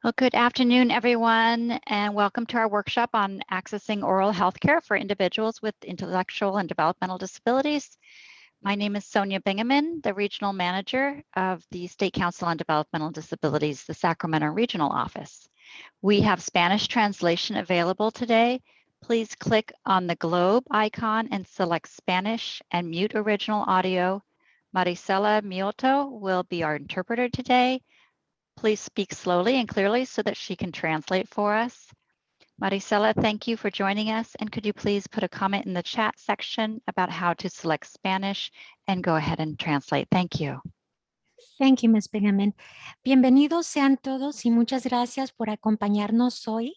Well, good afternoon, everyone, and welcome to our workshop on accessing oral health care for individuals with intellectual and developmental disabilities. My name is Sonia Bingaman, the Regional Manager of the State Council on Developmental Disabilities, the Sacramento Regional Office. We have Spanish translation available today. Please click on the globe icon and select Spanish and mute original audio. Maricela Mioto will be our interpreter today. Please speak slowly and clearly so that she can translate for us. Maricela, thank you for joining us. And could you please put a comment in the chat section about how to select Spanish and go ahead and translate? Thank you. Thank you, Ms. Bingaman. Bienvenidos sean todos y muchas gracias por acompañarnos hoy.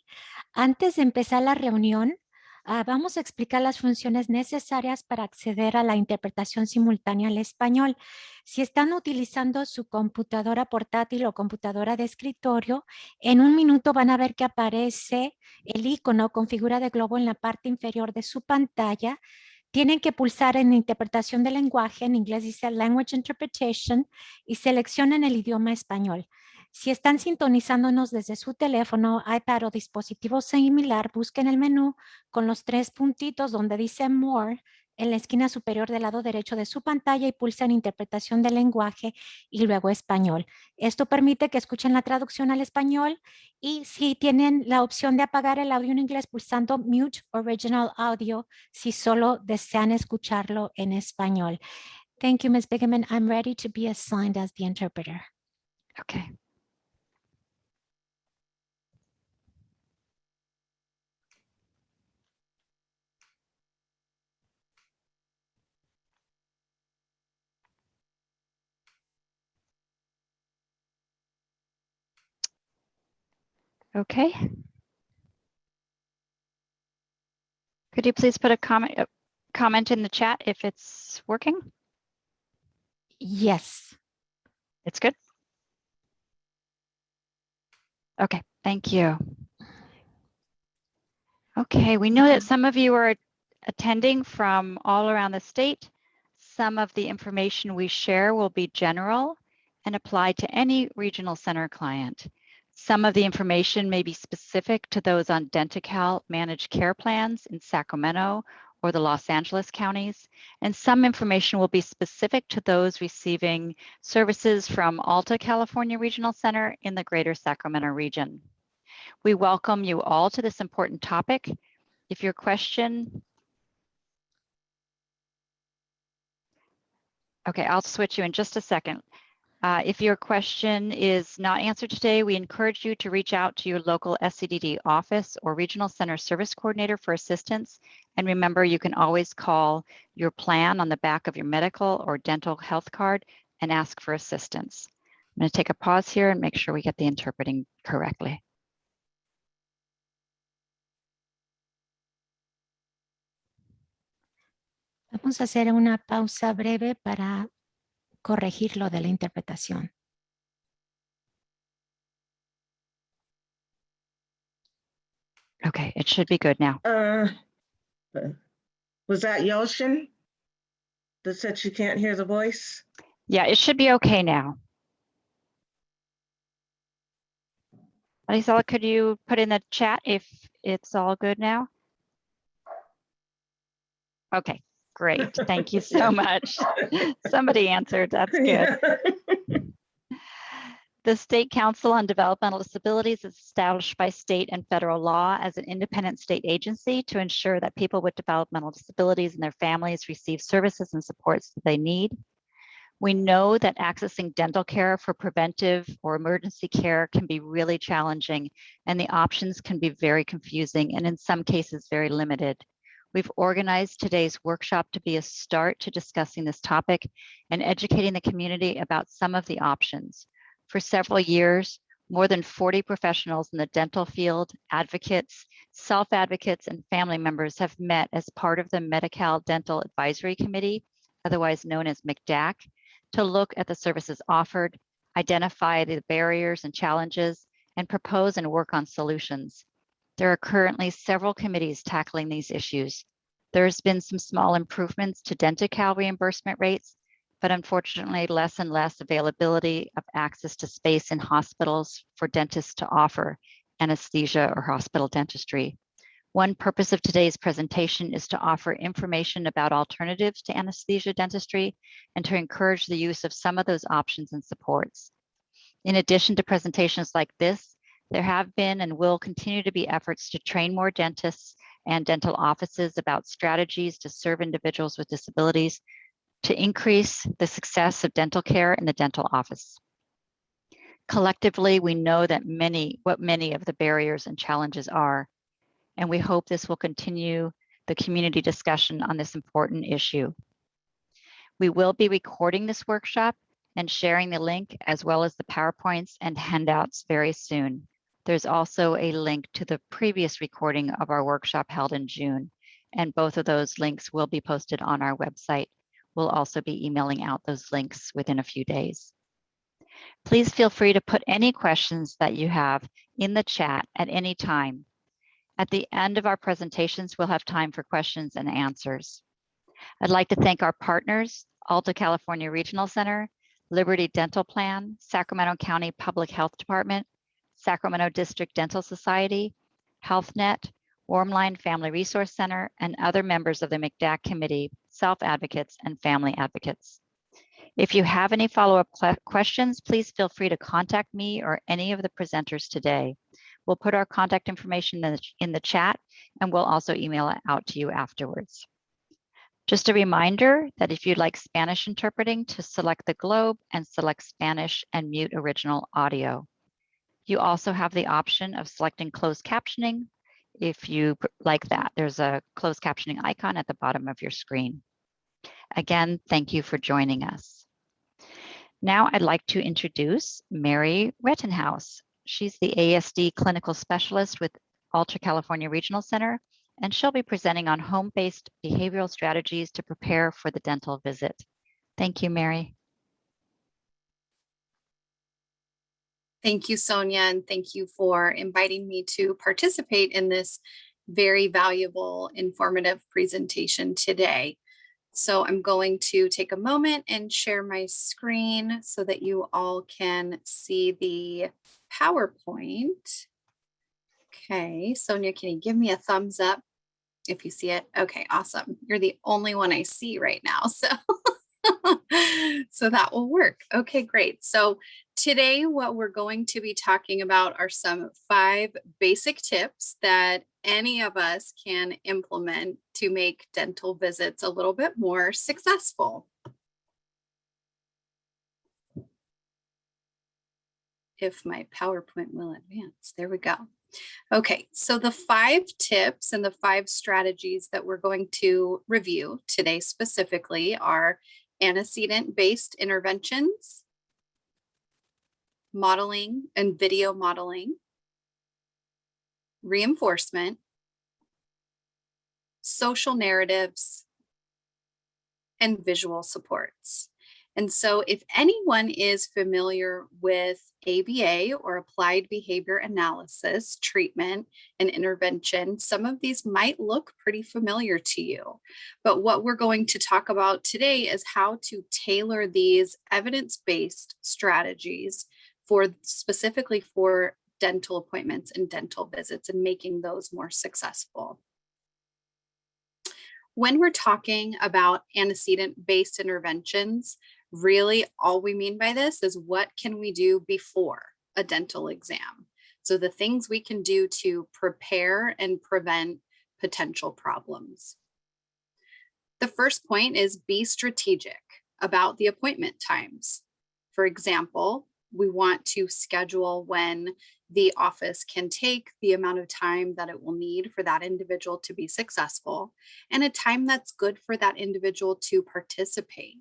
Antes de empezar la reunión, vamos a explicar las funciones necesarias para acceder a la interpretación simultánea al español. Si están utilizando su computadora portátil o computadora de escritorio, en un minuto van a ver que aparece el icono con figura de globo en la parte inferior de su pantalla. Tienen que pulsar en interpretación de lenguaje, en inglés dice Language Interpretation, y seleccionen el idioma español. Si están sintonizándonos desde su teléfono, iPad o dispositivo similar, busquen el menú con los 3 puntitos donde dice More en la esquina superior del lado derecho de su pantalla y pulsen interpretación del lenguaje y luego español. Esto permite que escuchen la traducción al español y si tienen la opción de apagar el audio en inglés pulsando Mute Original Audio si solo desean escucharlo en español. Thank you, Ms. Bingaman. I'm ready to be assigned as the interpreter. Okay. Okay. Could you please put a comment in the chat if it's working? Yes. It's good? Okay, thank you. Okay, we know that some of you are attending from all around the state. Some of the information we share will be general and apply to any regional center client. Some of the information may be specific to those on Denti-Cal managed care plans in Sacramento or the Los Angeles counties, and some information will be specific to those receiving services from Alta California Regional Center in the greater Sacramento region. We welcome you all to this important topic. If your question, okay, I'll switch you in just a second. If your question is not answered today, we encourage you to reach out to your local SCDD office or regional center service coordinator for assistance. And remember, you can always call your plan on the back of your medical or dental health card and ask for assistance. I'm going to take a pause here and make sure we get the interpreting correctly. Vamos a hacer una pausa breve para corregir lo de la interpretación. Okay, it should be good now. Was that Yoshin that said she can't hear the voice? Yeah, it should be okay now. Maricela, could you put in the chat if it's all good now? Okay, great. Thank you so much. Somebody answered. That's good. Yeah. The State Council on Developmental Disabilities is established by state and federal law as an independent state agency to ensure that people with developmental disabilities and their families receive services and supports that they need. We know that accessing dental care for preventive or emergency care can be really challenging, and the options can be very confusing and in some cases very limited. We've organized today's workshop to be a start to discussing this topic and educating the community about some of the options. For several years, more than 40 professionals in the dental field, advocates, self-advocates, and family members have met as part of the Medi-Cal Dental Advisory Committee, otherwise known as MCDAC, to look at the services offered, identify the barriers and challenges, and propose and work on solutions. There are currently several committees tackling these issues. There's been some small improvements to Denti-Cal reimbursement rates, but unfortunately less and less availability of access to space in hospitals for dentists to offer anesthesia or hospital dentistry. One purpose of today's presentation is to offer information about alternatives to anesthesia dentistry and to encourage the use of some of those options and supports. In addition to presentations like this, there have been and will continue to be efforts to train more dentists and dental offices about strategies to serve individuals with disabilities to increase the success of dental care in the dental office. Collectively, we know that what many of the barriers and challenges are, and we hope this will continue the community discussion on this important issue. We will be recording this workshop and sharing the link as well as the PowerPoints and handouts very soon. There's also a link to the previous recording of our workshop held in June, and both of those links will be posted on our website. We'll also be emailing out those links within a few days. Please feel free to put any questions that you have in the chat at any time. At the end of our presentations, we'll have time for questions and answers. I'd like to thank our partners, Alta California Regional Center, Liberty Dental Plan, Sacramento County Public Health Department, Sacramento District Dental Society, HealthNet, Warmline Family Resource Center, and other members of the MCDAC committee, self-advocates, and family advocates. If you have any follow-up questions, please feel free to contact me or any of the presenters today. We'll put our contact information in the chat, and we'll also email it out to you afterwards. Just a reminder that if you'd like Spanish interpreting, to select the globe and select Spanish and mute original audio. You also have the option of selecting closed captioning. If you like that, there's a closed captioning icon at the bottom of your screen. Again, thank you for joining us. Now I'd like to introduce Mary Rettenhaus. She's the ASD clinical specialist with Alta California Regional Center, and she'll be presenting on home-based behavioral strategies to prepare for the dental visit. Thank you, Mary. Thank you, Sonia, and thank you for inviting me to participate in this very valuable, informative presentation today. So I'm going to take a moment and share my screen so that you all can see the PowerPoint. Okay, Sonia, can you give me a thumbs up if you see it? Okay, awesome. You're the only one I see right now, so so that will work. Okay, great. So today what we're going to be talking about are some 5 basic tips that any of us can implement to make dental visits a little bit more successful. If my PowerPoint will advance, there we go. Okay, so the 5 tips and the 5 strategies that we're going to review today specifically are antecedent-based interventions, modeling and video modeling, reinforcement, social narratives, and visual supports. And so if anyone is familiar with ABA or applied behavior analysis, treatment, and intervention, some of these might look pretty familiar to you. But what we're going to talk about today is how to tailor these evidence-based strategies specifically for dental appointments and dental visits and making those more successful. When we're talking about antecedent-based interventions, really all we mean by this is what can we do before a dental exam? So the things we can do to prepare and prevent potential problems. The first point is be strategic about the appointment times. For example, we want to schedule when the office can take the amount of time that it will need for that individual to be successful and a time that's good for that individual to participate.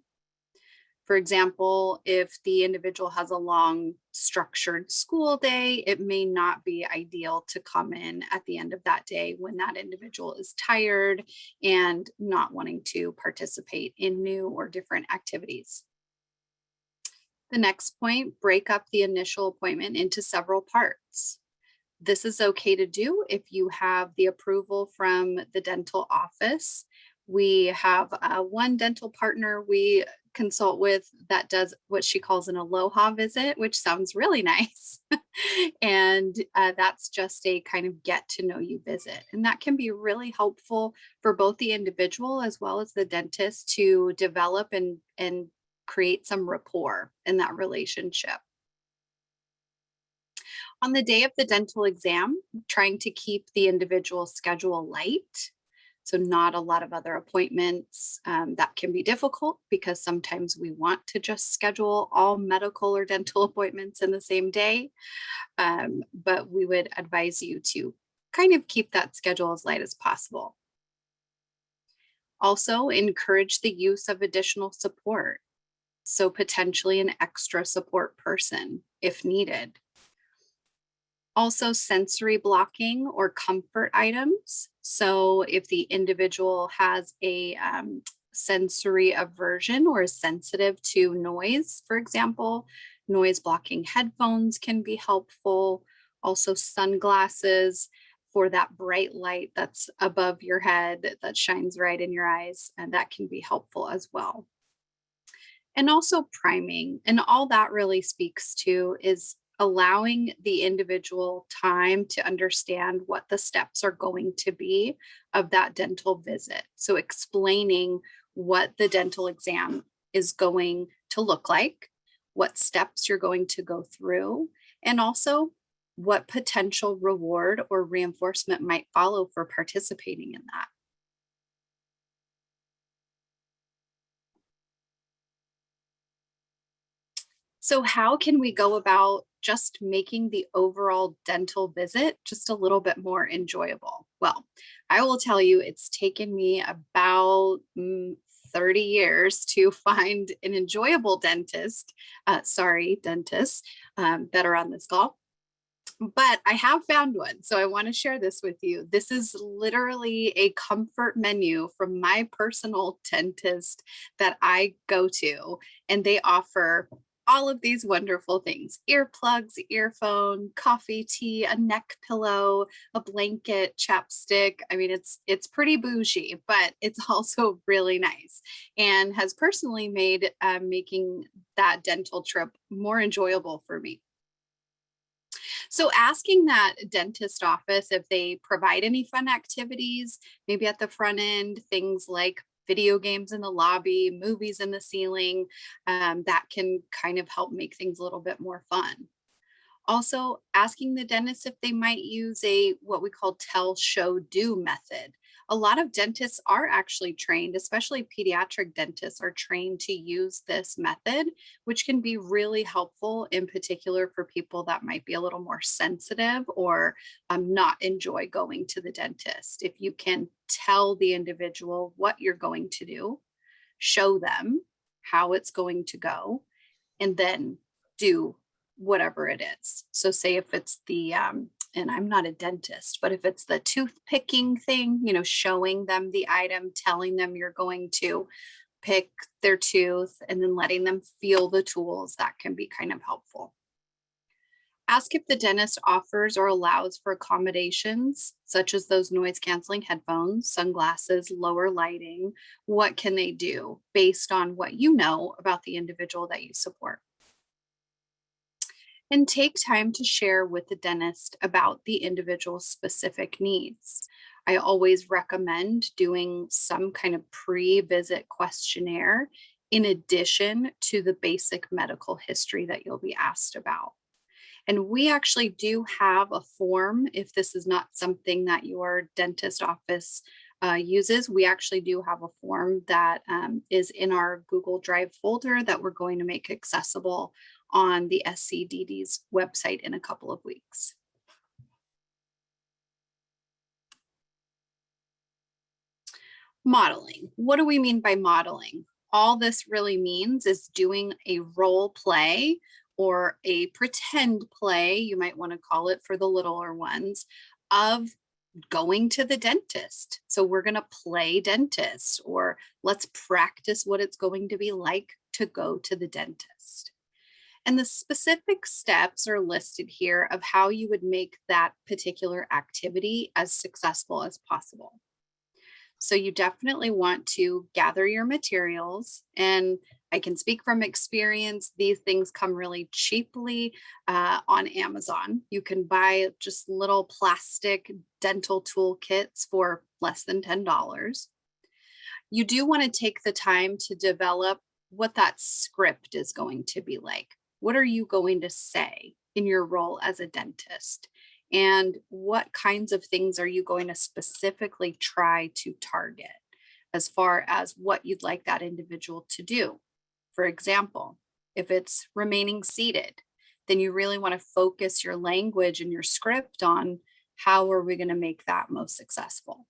For example, if the individual has a long structured school day, it may not be ideal to come in at the end of that day when that individual is tired and not wanting to participate in new or different activities. The next point, break up the initial appointment into several parts. This is okay to do if you have the approval from the dental office. We have one dental partner we consult with that does what she calls an aloha visit, which sounds really nice. And that's just a kind of get to know you visit. And that can be really helpful for both the individual as well as the dentist to develop and create some rapport in that relationship. On the day of the dental exam, trying to keep the individual schedule light. So not a lot of other appointments. That can be difficult because sometimes we want to just schedule all medical or dental appointments in the same day. But we would advise you to kind of keep that schedule as light as possible. Also, encourage the use of additional support. So potentially an extra support person if needed. Also, sensory blocking or comfort items. So if the individual has a sensory aversion or is sensitive to noise, for example, noise blocking headphones can be helpful. Also, sunglasses for that bright light that's above your head that shines right in your eyes, and that can be helpful as well. And also priming, and all that really speaks to is allowing the individual time to understand what the steps are going to be of that dental visit. So explaining what the dental exam is going to look like, what steps you're going to go through, and also what potential reward or reinforcement might follow for participating in that. So how can we go about just making the overall dental visit just a little bit more enjoyable? Well, I will tell you, it's taken me about 30 years to find an enjoyable dentist, dentists that are on this call. But I have found one, so I want to share this with you. This is literally a comfort menu from my personal dentist that I go to, and they offer all of these wonderful things: earplugs, earphone, coffee, tea, a neck pillow, a blanket, chapstick. I mean, it's pretty bougie, but it's also really nice, and has personally made making that dental trip more enjoyable for me. So asking that dentist office if they provide any fun activities, maybe at the front end, things like video games in the lobby, movies in the ceiling, that can kind of help make things a little bit more fun. Also, asking the dentist if they might use what we call tell, show, do method. A lot of dentists are actually trained, especially pediatric dentists are trained to use this method, which can be really helpful in particular for people that might be a little more sensitive or not enjoy going to the dentist. If you can tell the individual what you're going to do, show them how it's going to go, and then do whatever it is. So say if it's the, and I'm not a dentist, but if it's the tooth picking thing, showing them the item, telling them you're going to pick their tooth, and then letting them feel the tools, that can be kind of helpful. Ask if the dentist offers or allows for accommodations, such as those noise canceling headphones, sunglasses, lower lighting. What can they do based on what you know about the individual that you support? And take time to share with the dentist about the individual's specific needs. I always recommend doing some kind of pre-visit questionnaire in addition to the basic medical history that you'll be asked about. And we actually do have a form if this is not something that your dentist office uses. We actually do have a form that is in our Google Drive folder that we're going to make accessible on the SCDD's website in a couple of weeks. Modeling. What do we mean by modeling? All this really means is doing a role play or a pretend play, you might want to call it for the littler ones, of going to the dentist. So we're going to play dentist, or let's practice what it's going to be like to go to the dentist. And the specific steps are listed here of how you would make that particular activity as successful as possible. So you definitely want to gather your materials. And I can speak from experience. These things come really cheaply on Amazon. You can buy just little plastic dental tool kits for less than $10. You do want to take the time to develop what that script is going to be like. What are you going to say in your role as a dentist? And what kinds of things are you going to specifically try to target as far as what you'd like that individual to do? For example, if it's remaining seated, then you really want to focus your language and your script on how are we going to make that most successful.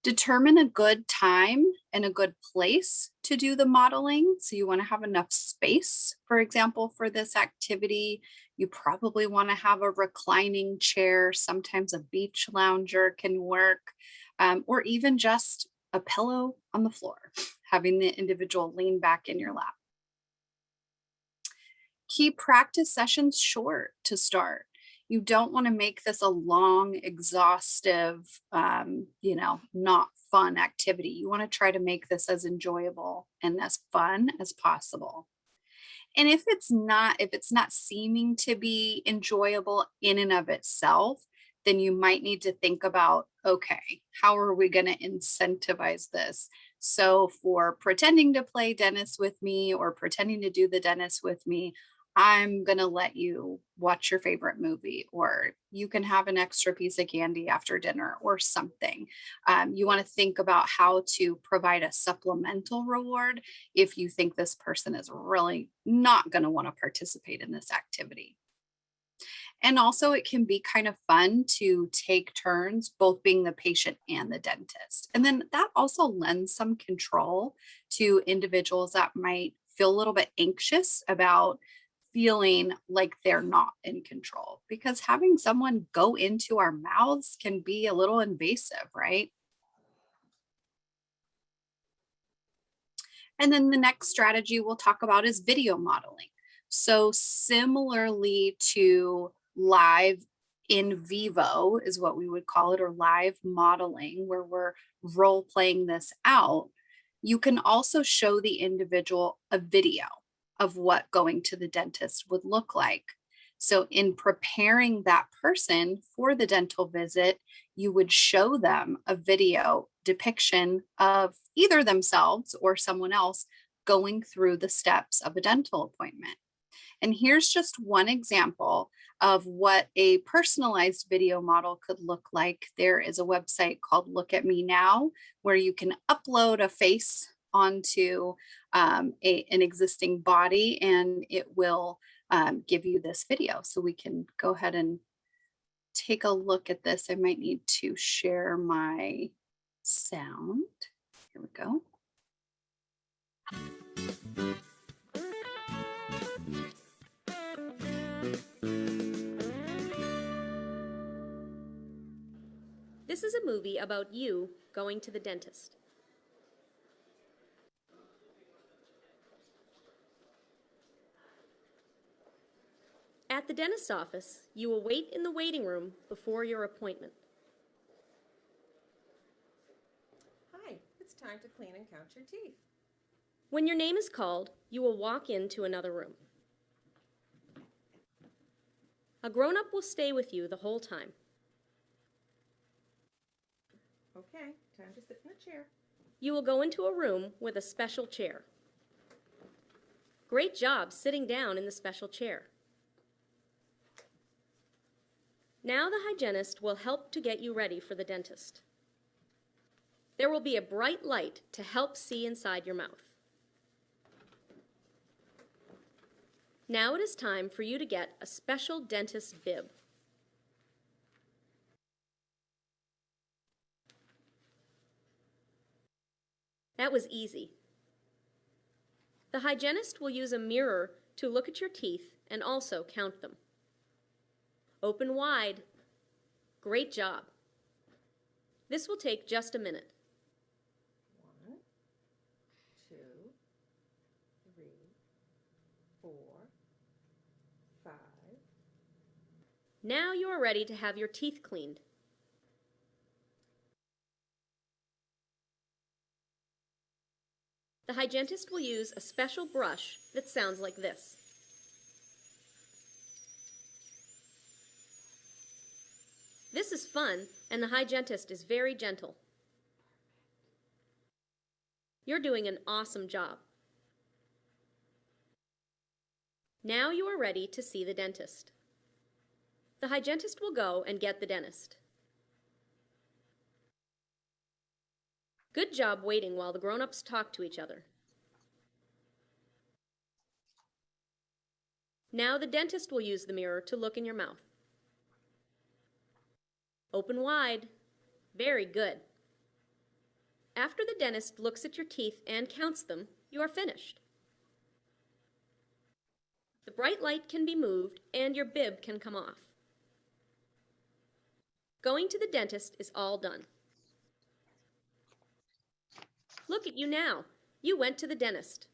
Determine a good time and a good place to do the modeling. So you want to have enough space, for example, for this activity. You probably want to have a reclining chair. Sometimes a beach lounger can work, or even just a pillow on the floor, having the individual lean back in your lap. Keep practice sessions short to start. You don't want to make this a long, exhaustive, not fun activity. You want to try to make this as enjoyable and as fun as possible. And if it's not seeming to be enjoyable in and of itself, then you might need to think about, okay, how are we going to incentivize this? So for pretending to play dentist with me or pretending to do the dentist with me, I'm going to let you watch your favorite movie, or you can have an extra piece of candy after dinner or something. You want to think about how to provide a supplemental reward if you think this person is really not going to want to participate in this activity. And also it can be kind of fun to take turns, both being the patient and the dentist. And then that also lends some control to individuals that might feel a little bit anxious about feeling like they're not in control, because having someone go into our mouths can be a little invasive, right? And then the next strategy we'll talk about is video modeling. So similarly to live in vivo is what we would call it, or live modeling, where we're role playing this out, you can also show the individual a video of what going to the dentist would look like. So in preparing that person for the dental visit, you would show them a video depiction of either themselves or someone else going through the steps of a dental appointment. And here's just one example of what a personalized video model could look like. There is a website called Look at Me Now, where you can upload a face onto an existing body, and it will give you this video. So we can go ahead and take a look at this. I might need to share my sound. Here we go. This is a movie about you going to the dentist. At the dentist's office, you will wait in the waiting room before your appointment. Hi, it's time to clean and count your teeth. When your name is called, you will walk into another room. A grown-up will stay with you the whole time. Okay, time to sit in the chair. You will go into a room with a special chair. Great job sitting down in the special chair. Now the hygienist will help to get you ready for the dentist. There will be a bright light to help see inside your mouth. Now it is time for you to get a special dentist bib. That was easy. The hygienist will use a mirror to look at your teeth and also count them. Open wide. Great job. This will take just a minute. 1, 2, 3, 4, 5. Now you are ready to have your teeth cleaned. The hygienist will use a special brush that sounds like this. This is fun, and the hygienist is very gentle. You're doing an awesome job. Now you are ready to see the dentist. The hygienist will go and get the dentist. Good job waiting while the grown-ups talk to each other. Now the dentist will use the mirror to look in your mouth. Open wide. Very good. After the dentist looks at your teeth and counts them, you are finished. The bright light can be moved and your bib can come off. Going to the dentist is all done. Look at you now. You went to the dentist.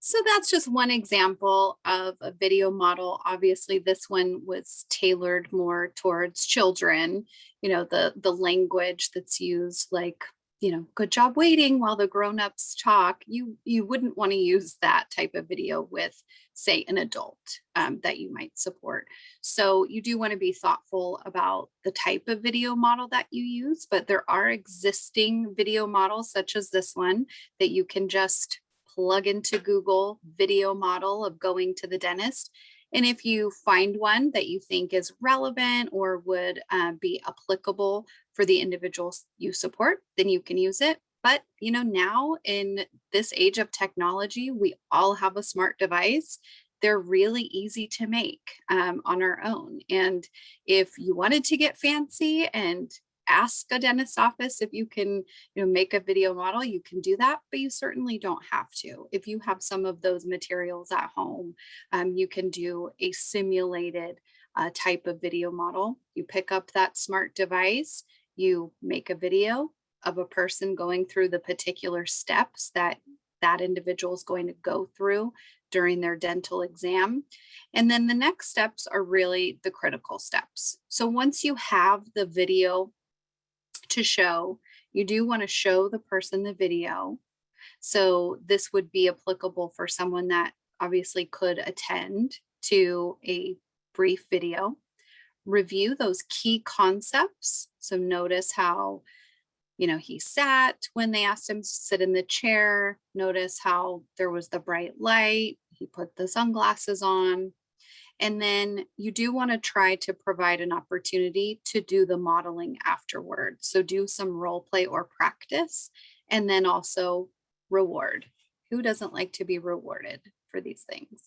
So that's just one example of a video model. Obviously, this one was tailored more towards children. You know, the language that's used, like, you know, good job waiting while the grown-ups talk. You wouldn't want to use that type of video with, say, an adult that you might support. So you do want to be thoughtful about the type of video model that you use, but there are existing video models such as this one that you can just plug into Google video model of going to the dentist. And if you find one that you think is relevant or would be applicable for the individuals you support, then you can use it. But, you know, now in this age of technology, we all have a smart device. They're really easy to make on our own. And if you wanted to get fancy and ask a dentist's office if you can, you know, make a video model, you can do that, but you certainly don't have to. If you have some of those materials at home, you can do a simulated type of video model. You pick up that smart device, you make a video of a person going through the particular steps that that individual is going to go through during their dental exam. And then the next steps are really the critical steps. So once you have the video to show, you do want to show the person the video. So this would be applicable for someone that obviously could attend to a brief video. Review those key concepts. So notice how, you know, he sat when they asked him to sit in the chair. Notice how there was the bright light. He put the sunglasses on. And then you do want to try to provide an opportunity to do the modeling afterwards. So do some role play or practice, and then also reward. Who doesn't like to be rewarded for these things?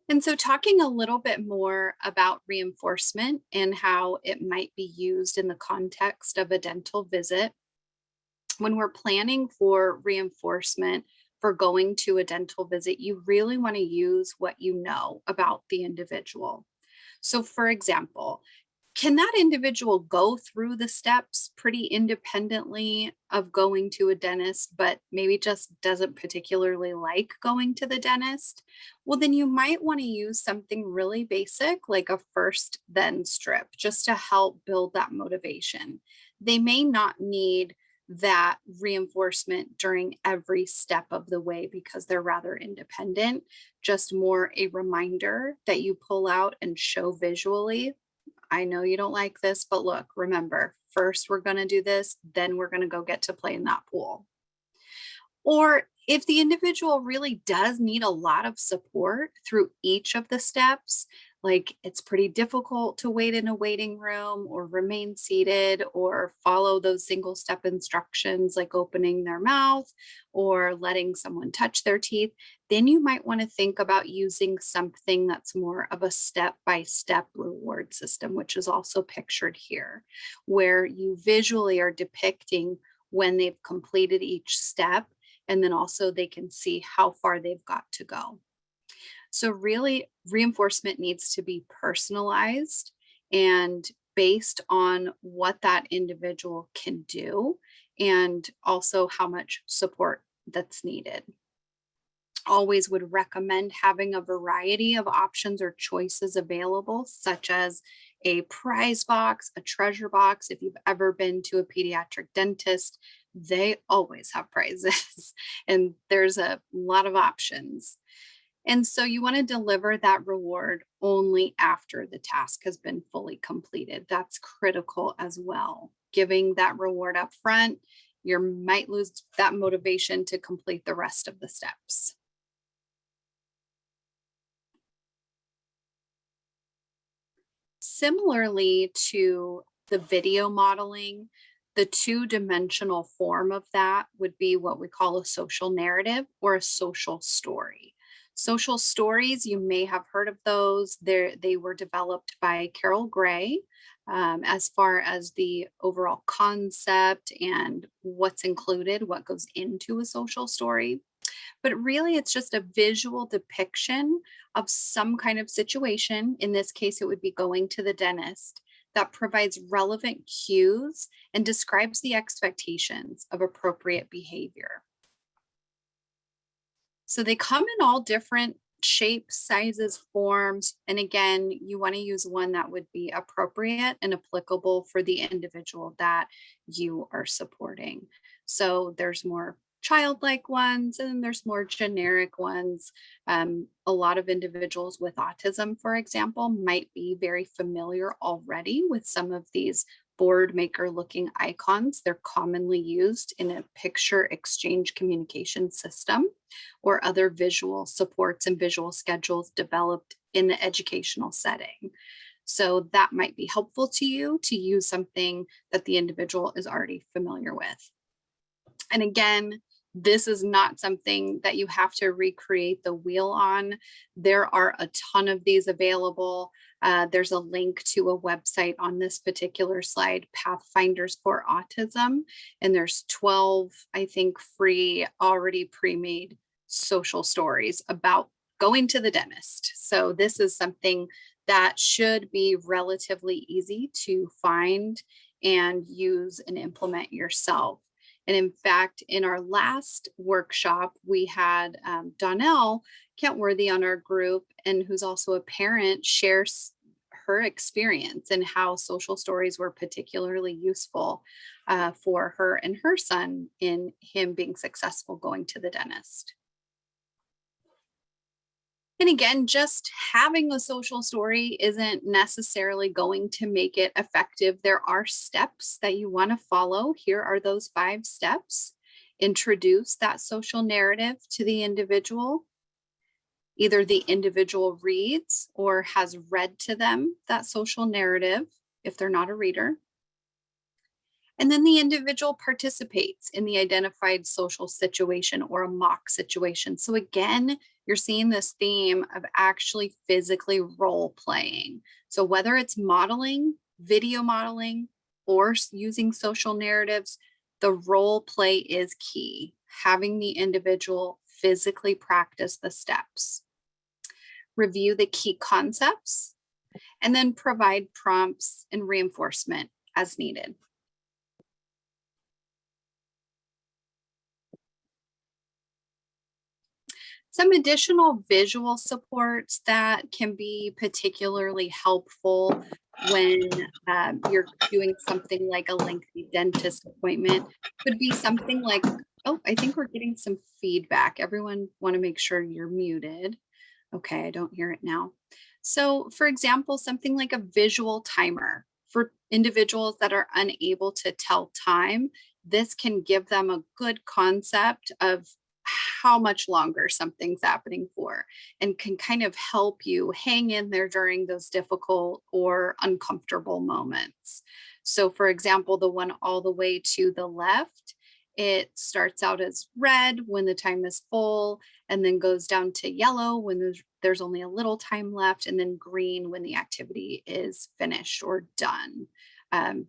And so talking a little bit more about reinforcement and how it might be used in the context of a dental visit. When we're planning for reinforcement for going to a dental visit, you really want to use what you know about the individual. So for example, can that individual go through the steps pretty independently of going to a dentist, but maybe just doesn't particularly like going to the dentist? Well, then you might want to use something really basic like a first then strip just to help build that motivation. They may not need that reinforcement during every step of the way because they're rather independent, just more a reminder that you pull out and show visually. I know you don't like this, but look, remember, first we're going to do this, then we're going to go get to play in that pool. Or if the individual really does need a lot of support through each of the steps, like it's pretty difficult to wait in a waiting room or remain seated or follow those single step instructions like opening their mouth or letting someone touch their teeth, then you might want to think about using something that's more of a step-by-step reward system, which is also pictured here, where you visually are depicting when they've completed each step, and then also they can see how far they've got to go. So really, reinforcement needs to be personalized and based on what that individual can do and also how much support that's needed. always would recommend having a variety of options or choices available, such as a prize box, a treasure box. If you've ever been to a pediatric dentist, they always have prizes and there's a lot of options. And so you want to deliver that reward only after the task has been fully completed. That's critical as well. Giving that reward up front, you might lose that motivation to complete the rest of the steps. Similarly to the video modeling, the two-dimensional form of that would be what we call a social narrative or a social story. Social stories, you may have heard of those. They were developed by Carol Gray as far as the overall concept and what's included, what goes into a social story. But really, it's just a visual depiction of some kind of situation. In this case, it would be going to the dentist, that provides relevant cues and describes the expectations of appropriate behavior. So they come in all different shapes, sizes, forms. And again, you want to use one that would be appropriate and applicable for the individual that you are supporting. So there's more childlike ones and there's more generic ones. A lot of individuals with autism, for example, might be very familiar already with some of these board maker looking icons. They're commonly used in a picture exchange communication system or other visual supports and visual schedules developed in the educational setting. So that might be helpful to you to use something that the individual is already familiar with. And again, this is not something that you have to recreate the wheel on. There are a ton of these available. There's a link to a website on this particular slide, Pathfinders for Autism, and there's 12, I think, free, already pre-made social stories about going to the dentist. So this is something that should be relatively easy to find and use and implement yourself. And in fact, in our last workshop, we had Danielle Canarozzi on our group, and who's also a parent, shares her experience and how social stories were particularly useful for her and her son in him being successful going to the dentist. And again, just having a social story isn't necessarily going to make it effective. There are steps that you want to follow. Here are those 5 steps. Introduce that social narrative to the individual. Either the individual reads or has read to them that social narrative if they're not a reader. And then the individual participates in the identified social situation or a mock situation. So again, you're seeing this theme of actually physically role playing. So whether it's modeling, video modeling, or using social narratives, the role play is key. Having the individual physically practice the steps. Review the key concepts, and then provide prompts and reinforcement as needed. Some additional visual supports that can be particularly helpful when you're doing something like a lengthy dentist appointment would be something like, oh, I think we're getting some feedback. Everyone want to make sure you're muted. Okay, I don't hear it now. So for example, something like a visual timer for individuals that are unable to tell time, this can give them a good concept of how much longer something's happening for and can kind of help you hang in there during those difficult or uncomfortable moments. So for example, the one all the way to the left, it starts out as red when the time is full and then goes down to yellow when there's only a little time left, and then green when the activity is finished or done.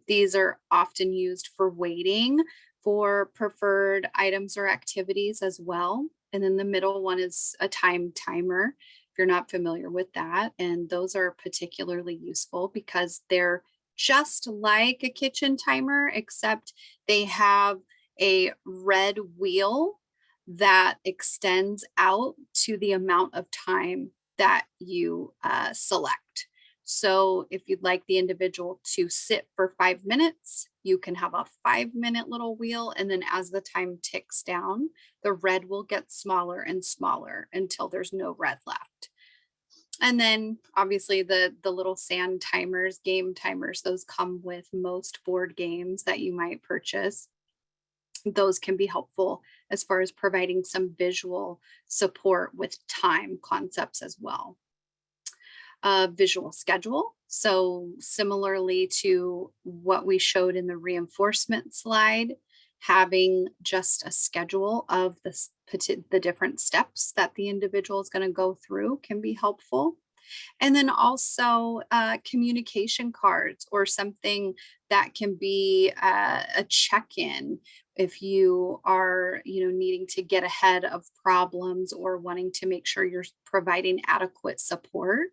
These are often used for waiting for preferred items or activities as well. And then the middle one is a time timer, if you're not familiar with that. And those are particularly useful because they're just like a kitchen timer, except they have a red wheel that extends out to the amount of time that you select. So if you'd like the individual to sit for 5 minutes, you can have a 5-minute little wheel. And then as the time ticks down, the red will get smaller and smaller until there's no red left. And then obviously the little sand timers, game timers, those come with most board games that you might purchase. Those can be helpful as far as providing some visual support with time concepts as well. Visual schedule. So similarly to what we showed in the reinforcement slide, having just a schedule of the different steps that the individual is going to go through can be helpful. And then also communication cards or something that can be a check-in if you are, needing to get ahead of problems or wanting to make sure you're providing adequate support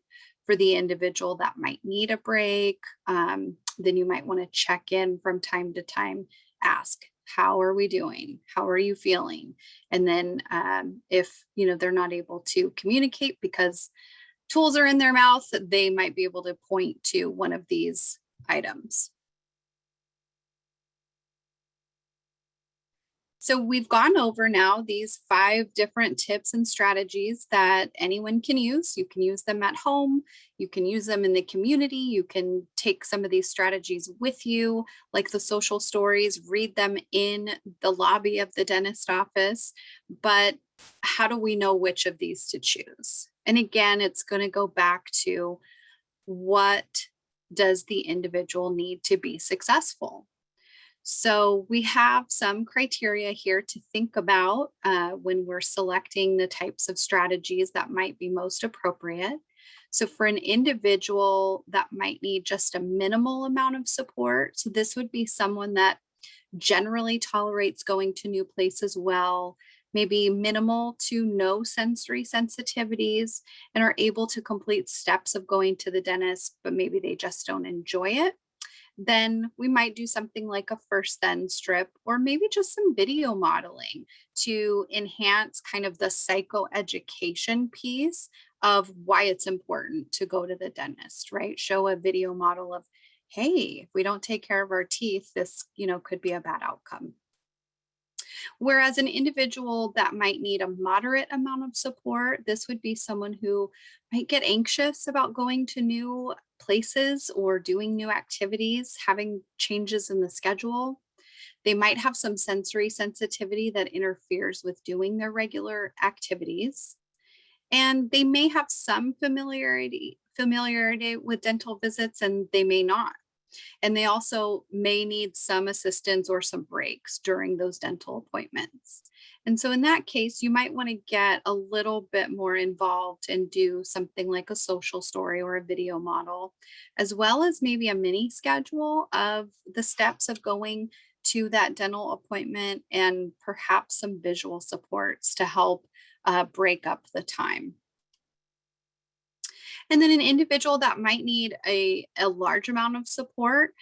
for the individual that might need a break. Then you might want to check in from time to time, ask, how are we doing? How are you feeling? And then if, they're not able to communicate because tools are in their mouth, they might be able to point to one of these items. So we've gone over now these 5 different tips and strategies that anyone can use. You can use them at home. You can use them in the community. You can take some of these strategies with you, like the social stories, read them in the lobby of the dentist office. But how do we know which of these to choose? And again, it's going to go back to what does the individual need to be successful? So we have some criteria here to think about when we're selecting the types of strategies that might be most appropriate. So for an individual that might need just a minimal amount of support, so this would be someone that generally tolerates going to new places well, maybe minimal to no sensory sensitivities, and are able to complete steps of going to the dentist, but maybe they just don't enjoy it. Then we might do something like a first then strip, or maybe just some video modeling to enhance kind of the psychoeducation piece of why it's important to go to the dentist, right? Show a video model of, hey, if we don't take care of our teeth, this, could be a bad outcome. Whereas an individual that might need a moderate amount of support, this would be someone who might get anxious about going to new places or doing new activities, having changes in the schedule. They might have some sensory sensitivity that interferes with doing their regular activities. And they may have some familiarity with dental visits, and they may not. And they also may need some assistance or some breaks during those dental appointments. And so in that case, you might want to get a little bit more involved and do something like a social story or a video model, as well as maybe a mini schedule of the steps of going to that dental appointment and perhaps some visual supports to help break up the time. And then an individual that might need a large amount of support,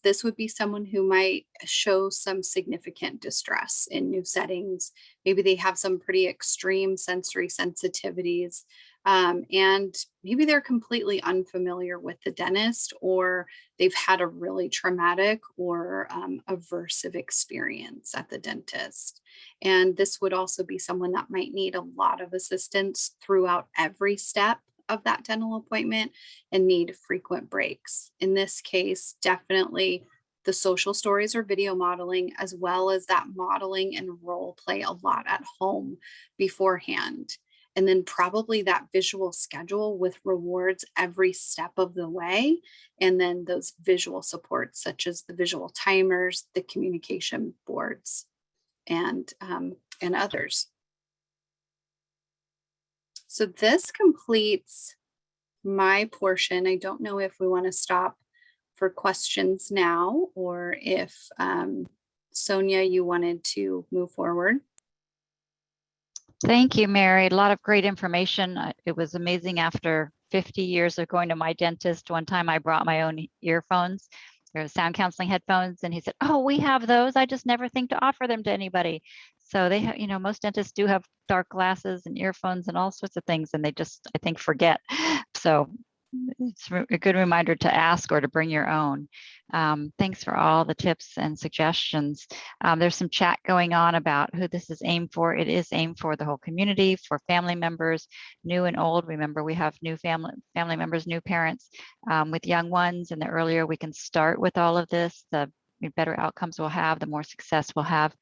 this would be someone who might show some significant distress in new settings. Maybe they have some pretty extreme sensory sensitivities, and maybe they're completely unfamiliar with the dentist, or they've had a really traumatic or aversive experience at the dentist. And this would also be someone that might need a lot of assistance throughout every step of that dental appointment and need frequent breaks. In this case, definitely the social stories or video modeling, as well as that modeling and role play a lot at home beforehand. And then probably that visual schedule with rewards every step of the way. And then those visual supports, such as the visual timers, the communication boards, and others. So this completes my portion. I don't know if we want to stop for questions now, or if Sonia, you wanted to move forward. Thank you, Mary. A lot of great information. It was amazing after 50 years of going to my dentist. One time I brought my own earphones or sound counseling headphones, and he said, "Oh, we have those. I just never think to offer them to anybody." So they have, most dentists do have dark glasses and earphones and all sorts of things, and they just, I think, forget. So it's a good reminder to ask or to bring your own. Thanks for all the tips and suggestions. There's some chat going on about who this is aimed for. It is aimed for the whole community, for family members, new and old. Remember, we have new family members, new parents with young ones, and the earlier we can start with all of this, the better outcomes we'll have, the more success we'll have.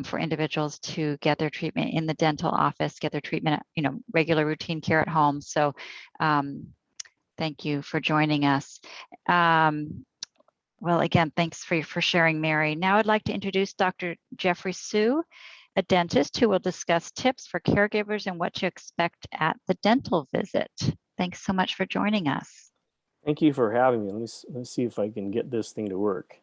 For individuals to get their treatment in the dental office, get their treatment, regular routine care at home. So thank you for joining us. Well, again, thanks for sharing, Mary. Now I'd like to introduce Dr. Jeffrey Sue, a dentist who will discuss tips for caregivers and what to expect at the dental visit. Thanks so much for joining us. Thank you for having me. Let me see if I can get this thing to work.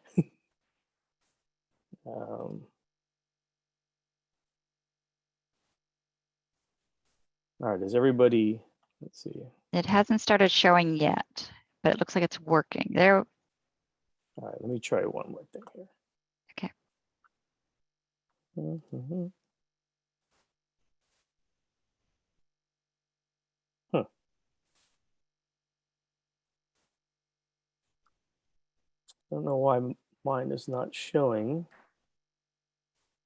All right, is everybody, let's see. It hasn't started showing yet, but it looks like it's working. There. All right, let me try one more thing here. Okay. Don't know why mine is not showing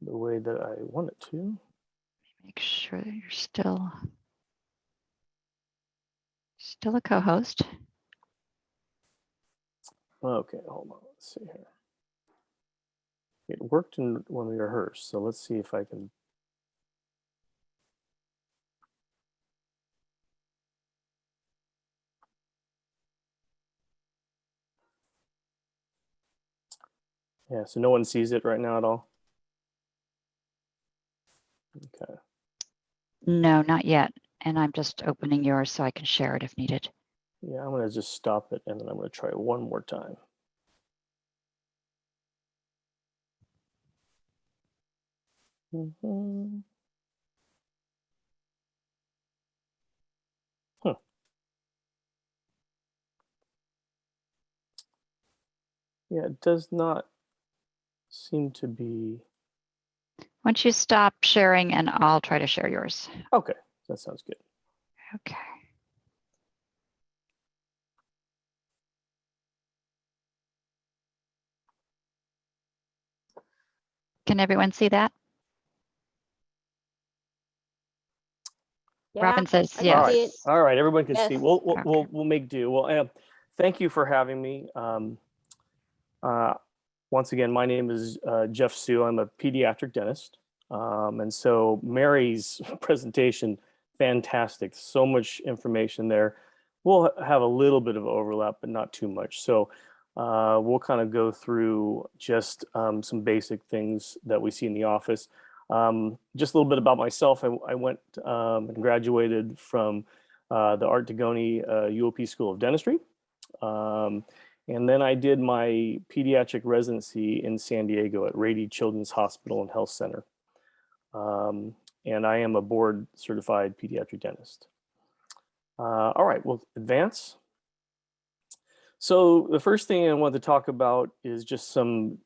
the way that I want it to. Make sure that you're still a co-host. Okay, hold on, let's see here. It worked when we rehearsed, so let's see if I can. Yeah, so no one sees it right now at all? Okay. No, not yet. And I'm just opening yours so I can share it if needed. Yeah, I'm gonna just stop it and then I'm gonna try it one more time. Yeah, it does not seem to be. Once you stop sharing, and I'll try to share yours. Okay, that sounds good. Okay. Can everyone see that? Yeah, Robin says I can yes. see it. All right, everyone can see. Yes. We'll make do. Well, thank you for having me. Once again, my name is Jeff Sue. I'm a pediatric dentist. And so Mary's presentation, fantastic. So much information there. We'll have a little bit of overlap, but not too much. So we'll kind of go through just some basic things that we see in the office. Just a little bit about myself. I went and graduated from the Art Degoni UOP School of Dentistry. And then I did my pediatric residency in San Diego at Rady Children's Hospital and Health Center. And I am a board certified pediatric dentist. All right, we'll advance. So the first thing I want to talk about is just some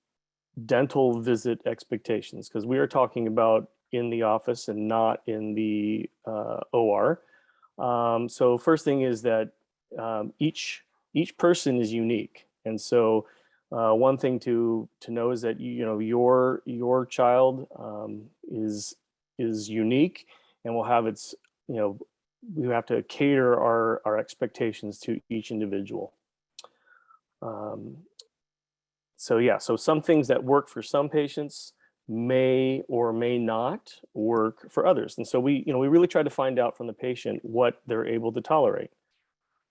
dental visit expectations, because we are talking about in the office and not in the OR. So first thing is that each person is unique, and so one thing to know is that your child is unique, and will have its we have to cater our expectations to each individual. So some things that work for some patients may or may not work for others, and so we really try to find out from the patient what they're able to tolerate.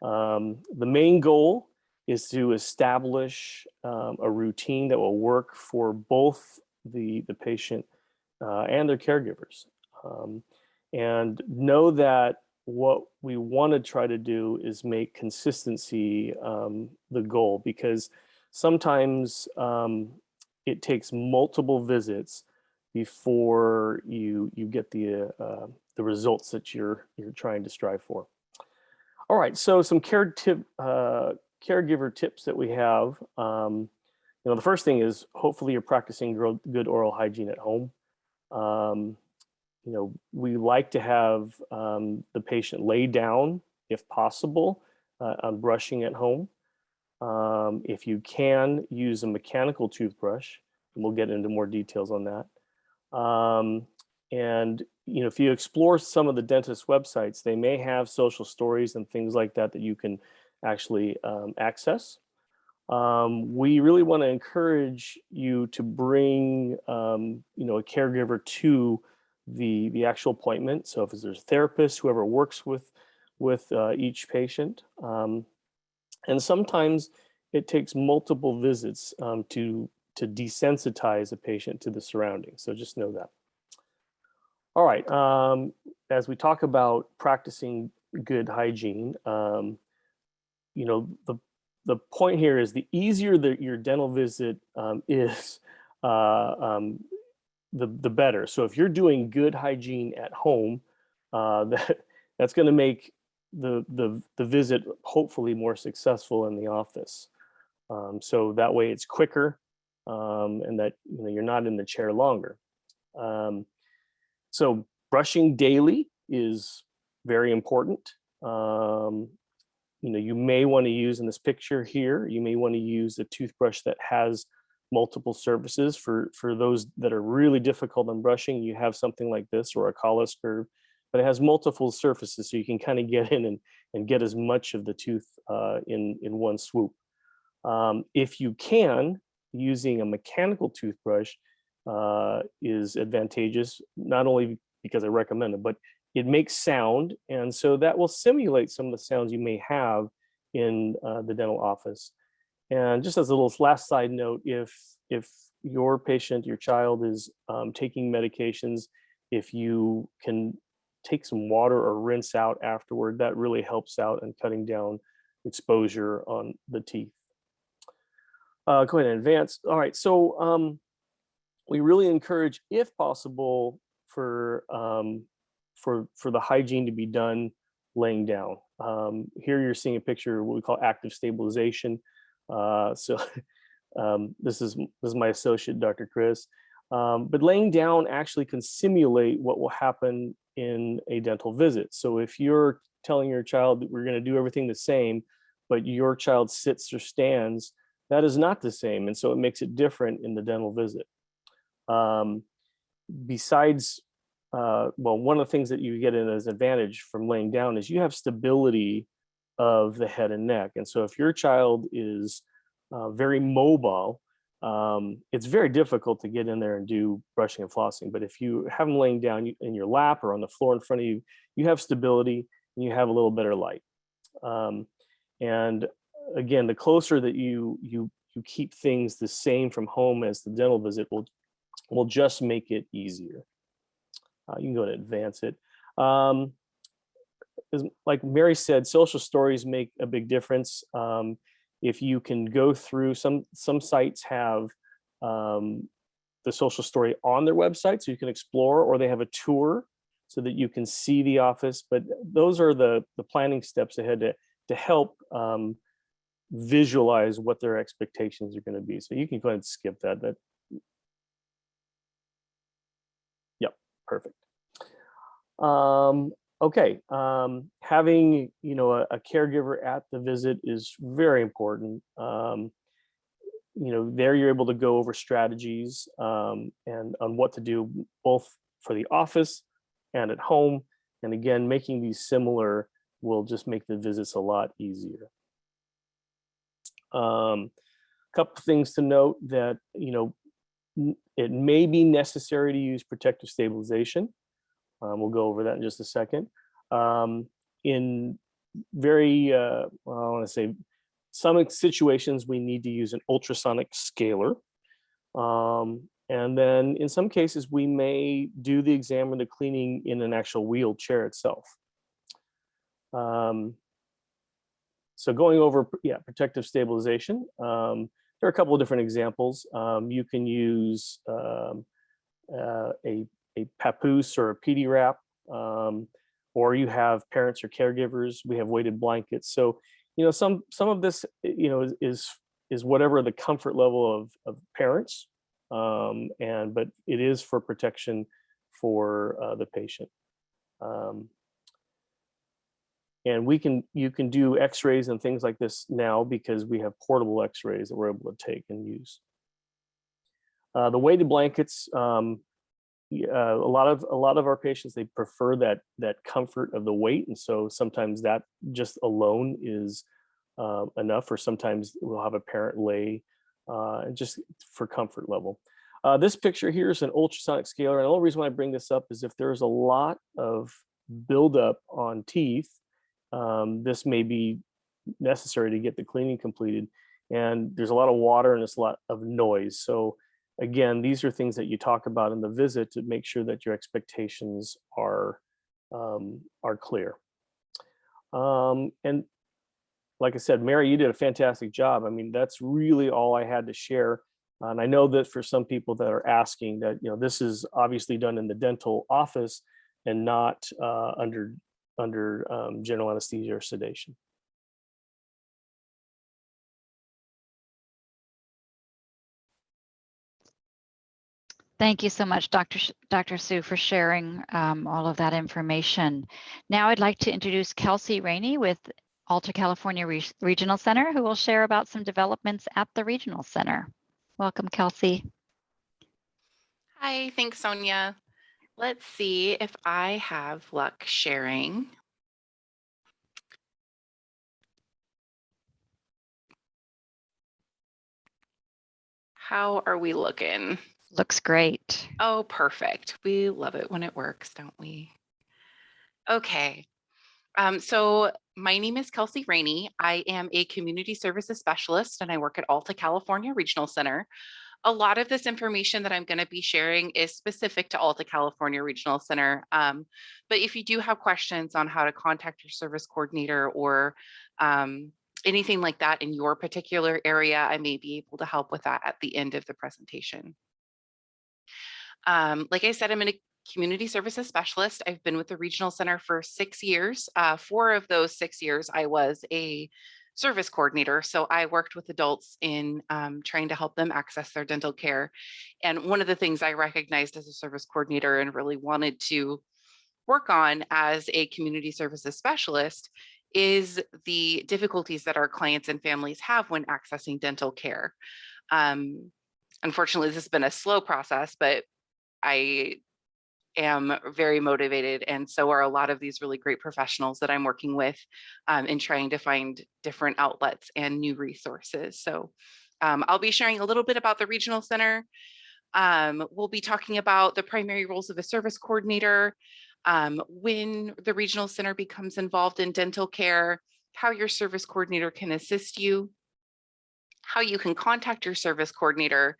The main goal is to establish a routine that will work for both the patient and their caregivers, and know that what we want to try to do is make consistency the goal, because sometimes it takes multiple visits before you get the results that you're trying to strive for. All right, so some care caregiver tips that we have, you know, the first thing is hopefully you're practicing good oral hygiene at home. You know, we like to have the patient lay down if possible on brushing at home. If you can, use a mechanical toothbrush, and we'll get into more details on that. And you know, if you explore some of the dentist websites, they may have social stories and things like that that you can actually access. We really want to encourage you to bring you know, a caregiver to the actual appointment. So if there's a therapist, whoever works with each patient, and sometimes it takes multiple visits to desensitize a patient to the surroundings. So just know that. All right, as we talk about practicing good hygiene, you know, the point here is the easier that your dental visit is, the better. So if you're doing good hygiene at home, that's going to make the visit hopefully more successful in the office. So that way it's quicker, and that, you know, you're not in the chair longer. So brushing daily is very important. You know, you may want to use, in this picture here, you may want to use a toothbrush that has multiple surfaces. For those that are really difficult on brushing, you have something like this, or a Collis curve, but it has multiple surfaces, so you can kind of get in and get as much of the tooth in one swoop. If you can, using a mechanical toothbrush is advantageous, not only because I recommend it, but it makes sound, and so that will simulate some of the sounds you may have in the dental office. And just as a little last side note, if your patient, your child is taking medications, if you can take some water or rinse out afterward, that really helps out in cutting down exposure on the teeth. Go ahead and advance. All right, so we really encourage, if possible, for the hygiene to be done laying down. Here you're seeing a picture of what we call active stabilization. So this is my associate, Dr. Chris. But laying down actually can simulate what will happen in a dental visit. So if you're telling your child that we're going to do everything the same, but your child sits or stands, that is not the same. And so it makes it different in the dental visit. Besides, well, one of the things that you get in as an advantage from laying down is you have stability of the head and neck. And so if your child is very mobile, it's very difficult to get in there and do brushing and flossing. But if you have them laying down in your lap or on the floor in front of you, you have stability and you have a little better light. And again, the closer that you keep things the same from home as the dental visit will just make it easier. You can go and advance it. Like Mary said, social stories make a big difference. If you can go through, some sites have the social story on their website, so you can explore, or they have a tour so that you can see the office. But those are the planning steps ahead to help visualize what their expectations are going to be. So you can go ahead and skip that. Yep, perfect. Okay, having, you know, a caregiver at the visit is very important. You know, there you're able to go over strategies and on what to do both for the office and at home. And again, making these similar will just make the visits a lot easier. Couple things to note that, you know, it may be necessary to use protective stabilization. We'll go over that in just a second. In very, well, I want to say, some situations we need to use an ultrasonic scaler. And then in some cases, we may do the exam or the cleaning in an actual wheelchair itself. So going over, yeah, protective stabilization, there are a couple of different examples. You can use a papoose or a PD wrap, or you have parents or caregivers. We have weighted blankets. So some of this, is whatever the comfort level of parents, but it is for protection for the patient. And you can do x-rays and things like this now because we have portable x-rays that we're able to take and use. The weighted blankets, a lot of our patients, they prefer that comfort of the weight, and so sometimes that just alone is enough, or sometimes we'll have a parent lay just for comfort level. This picture here is an ultrasonic scaler, and the only reason why I bring this up is if there's a lot of buildup on teeth, this may be necessary to get the cleaning completed, and there's a lot of water and there's a lot of noise. So again, these are things that you talk about in the visit to make sure that your expectations are clear. And like I said, Mary, you did a fantastic job. I mean, that's really all I had to share. And I know that for some people that are asking that, this is obviously done in the dental office and not under general anesthesia or sedation. Thank you so much, Dr. Sue, for sharing all of that information. Now I'd like to introduce Kelsey Rainey with Alta California Regional Center, who will share about some developments at the Regional Center. Welcome, Kelsey. Hi, thanks, Sonia. Let's see if I have luck sharing. How are we looking? Looks great. Oh, perfect. We love it when it works, don't we? Okay. So my name is Kelsey Rainey. I am a community services specialist and I work at Alta California Regional Center. A lot of this information that I'm going to be sharing is specific to Alta California Regional Center. But if you do have questions on how to contact your service coordinator or anything like that in your particular area, I may be able to help with that at the end of the presentation. Like I said, I'm a community services specialist. I've been with the Regional Center for 6 years. 4 of those 6 years, I was a service coordinator. So I worked with adults in trying to help them access their dental care. And one of the things I recognized as a service coordinator and really wanted to work on as a community services specialist is the difficulties that our clients and families have when accessing dental care. Unfortunately, this has been a slow process, but I am very motivated, and so are a lot of these really great professionals that I'm working with in trying to find different outlets and new resources. So I'll be sharing a little bit about the Regional Center. We'll be talking about the primary roles of a service coordinator, when the Regional Center becomes involved in dental care, how your service coordinator can assist you, how you can contact your service coordinator,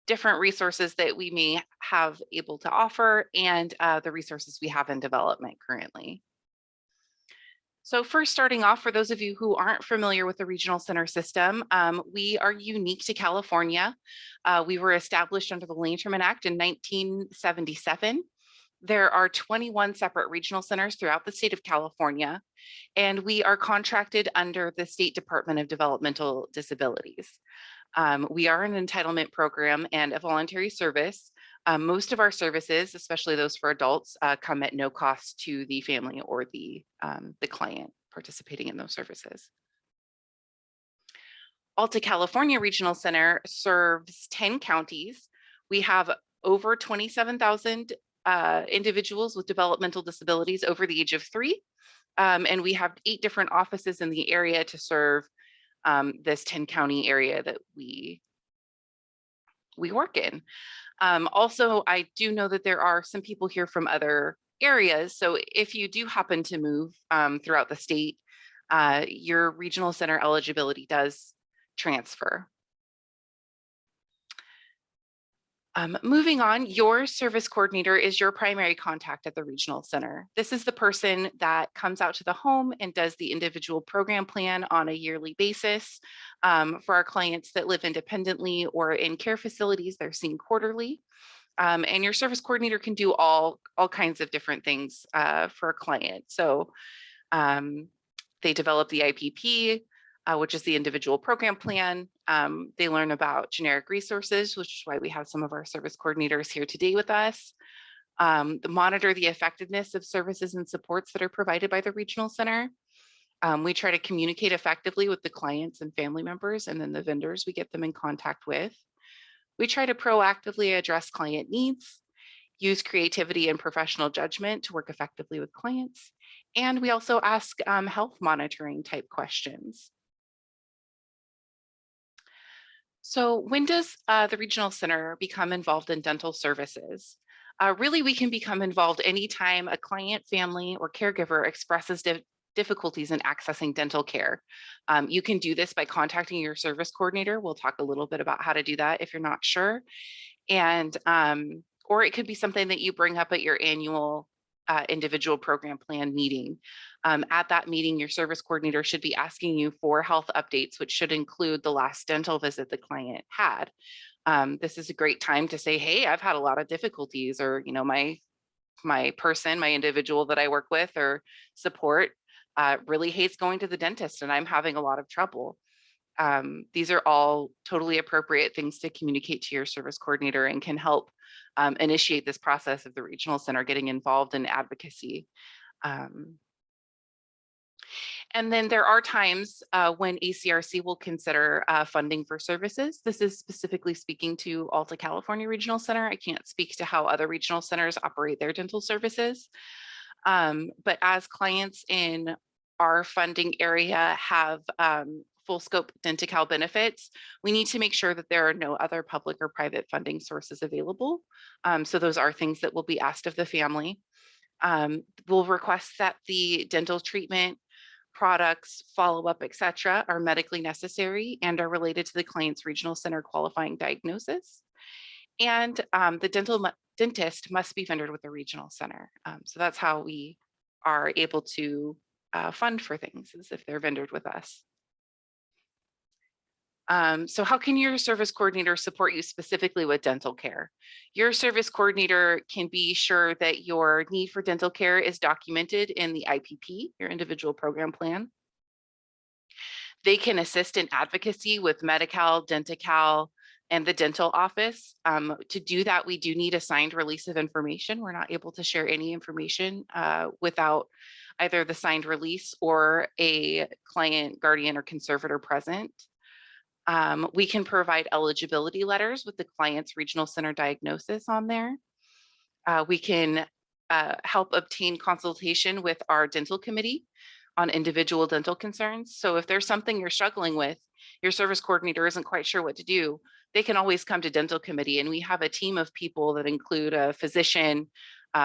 different resources that we may have able to offer, and the resources we have in development currently. So first, starting off, for those of you who aren't familiar with the Regional Center system, we are unique to California. We were established under the Lanterman Act in 1977. There are 21 separate regional centers throughout the state of California, and we are contracted under the State Department of Developmental Disabilities. We are an entitlement program and a voluntary service. Most of our services, especially those for adults, come at no cost to the family or the client participating in those services. Alta California Regional Center serves 10 counties. We have over 27,000 individuals with developmental disabilities over the age of 3. And we have 8 different offices in the area to serve this 10 county area that we work in. Also, I do know that there are some people here from other areas. So if you do happen to move throughout the state, your regional center eligibility does transfer. Moving on, your service coordinator is your primary contact at the regional center. This is the person that comes out to the home and does the individual program plan on a yearly basis. For our clients that live independently or in care facilities, they're seen quarterly. And your service coordinator can do all kinds of different things for a client. So They develop the IPP, which is the individual program plan. They learn about generic resources, which is why we have some of our service coordinators here today with us. They monitor the effectiveness of services and supports that are provided by the regional center. We try to communicate effectively with the clients and family members, and then the vendors we get them in contact with. We try to proactively address client needs, use creativity and professional judgment to work effectively with clients. And we also ask health monitoring type questions. So when does the regional center become involved in dental services? Really, we can become involved anytime a client, family, or caregiver expresses difficulties in accessing dental care. You can do this by contacting your service coordinator. We'll talk a little bit about how to do that if you're not sure. And or it could be something that you bring up at your annual individual program plan meeting. At that meeting, your service coordinator should be asking you for health updates, which should include the last dental visit the client had. This is a great time to say, hey, I've had a lot of difficulties, or my individual that I work with or support really hates going to the dentist, and I'm having a lot of trouble. These are all totally appropriate things to communicate to your service coordinator and can help initiate this process of the regional center getting involved in advocacy. And then there are times when ACRC will consider funding for services. This is specifically speaking to Alta California Regional Center. I can't speak to how other regional centers operate their dental services. But as clients in our funding area have full scope Denti-Cal benefits, we need to make sure that there are no other public or private funding sources available. So those are things that will be asked of the family. We'll request that the dental treatment, products, follow-up, etc., are medically necessary and are related to the client's regional center qualifying diagnosis. And the dentist must be vended with the regional center. So that's how we are able to fund for things, is if they're vended with us. So how can your service coordinator support you specifically with dental care? Your service coordinator can be sure that your need for dental care is documented in the IPP, your individual program plan. They can assist in advocacy with Medi-Cal, Denti-Cal, and the dental office. To do that, we do need a signed release of information. We're not able to share any information without either the signed release or a client, guardian, or conservator present. We can provide eligibility letters with the client's regional center diagnosis on there. We can help obtain consultation with our dental committee on individual dental concerns. So if there's something you're struggling with, your service coordinator isn't quite sure what to do, they can always come to dental committee, and we have a team of people that include a physician,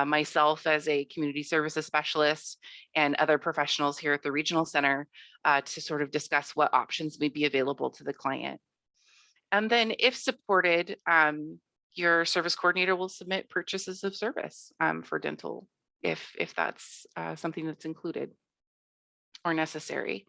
myself as a community services specialist, and other professionals here at the regional center to sort of discuss what options may be available to the client. And then if supported, your service coordinator will submit purchases of service for dental if that's something that's included or necessary.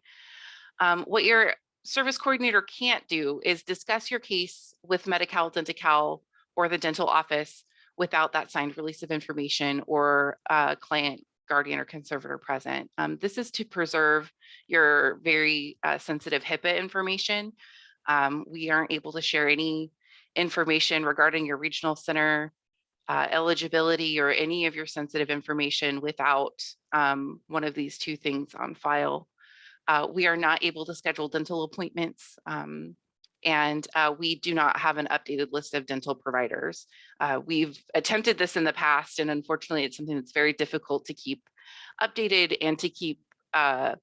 What your service coordinator can't do is discuss your case with Medi-Cal, Denti-Cal, or the dental office without that signed release of information or client, guardian, or conservator present. This is to preserve your very sensitive HIPAA information. We aren't able to share any information regarding your regional center eligibility or any of your sensitive information without one of these two things on file. We are not able to schedule dental appointments, and we do not have an updated list of dental providers. We've attempted this in the past, and unfortunately, it's something that's very difficult to keep updated and to keep a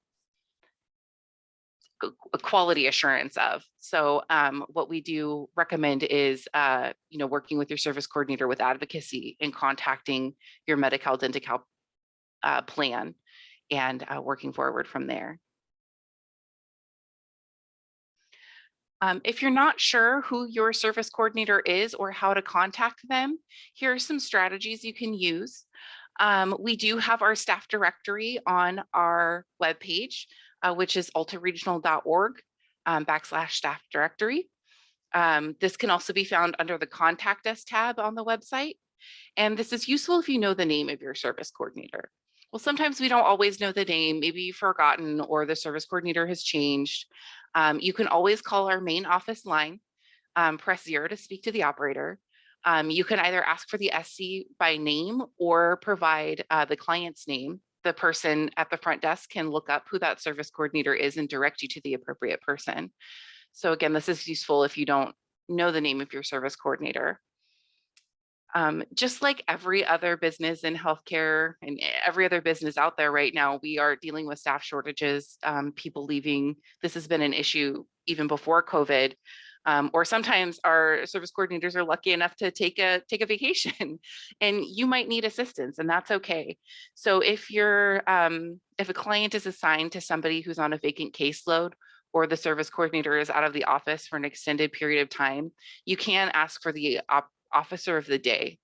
quality assurance of. So what we do recommend is working with your service coordinator with advocacy and contacting your Medi-Cal, Denti-Cal plan and working forward from there. If you're not sure who your service coordinator is or how to contact them, here are some strategies you can use. We do have our staff directory on our webpage, which is altaregional.org/staff directory. This can also be found under the Contact Us tab on the website. And this is useful if you know the name of your service coordinator. Well, sometimes we don't always know the name, maybe you've forgotten or the service coordinator has changed. You can always call our main office line, press 0 to speak to the operator. You can either ask for the SC by name or provide the client's name. The person at the front desk can look up who that service coordinator is and direct you to the appropriate person. So again, this is useful if you don't know the name of your service coordinator. Just like every other business in healthcare and every other business out there right now, we are dealing with staff shortages, people leaving. This has been an issue even before COVID. Or sometimes our service coordinators are lucky enough to take a vacation and you might need assistance, and that's okay. So if a client is assigned to somebody who's on a vacant caseload, or the service coordinator is out of the office for an extended period of time, you can ask for the officer of the day,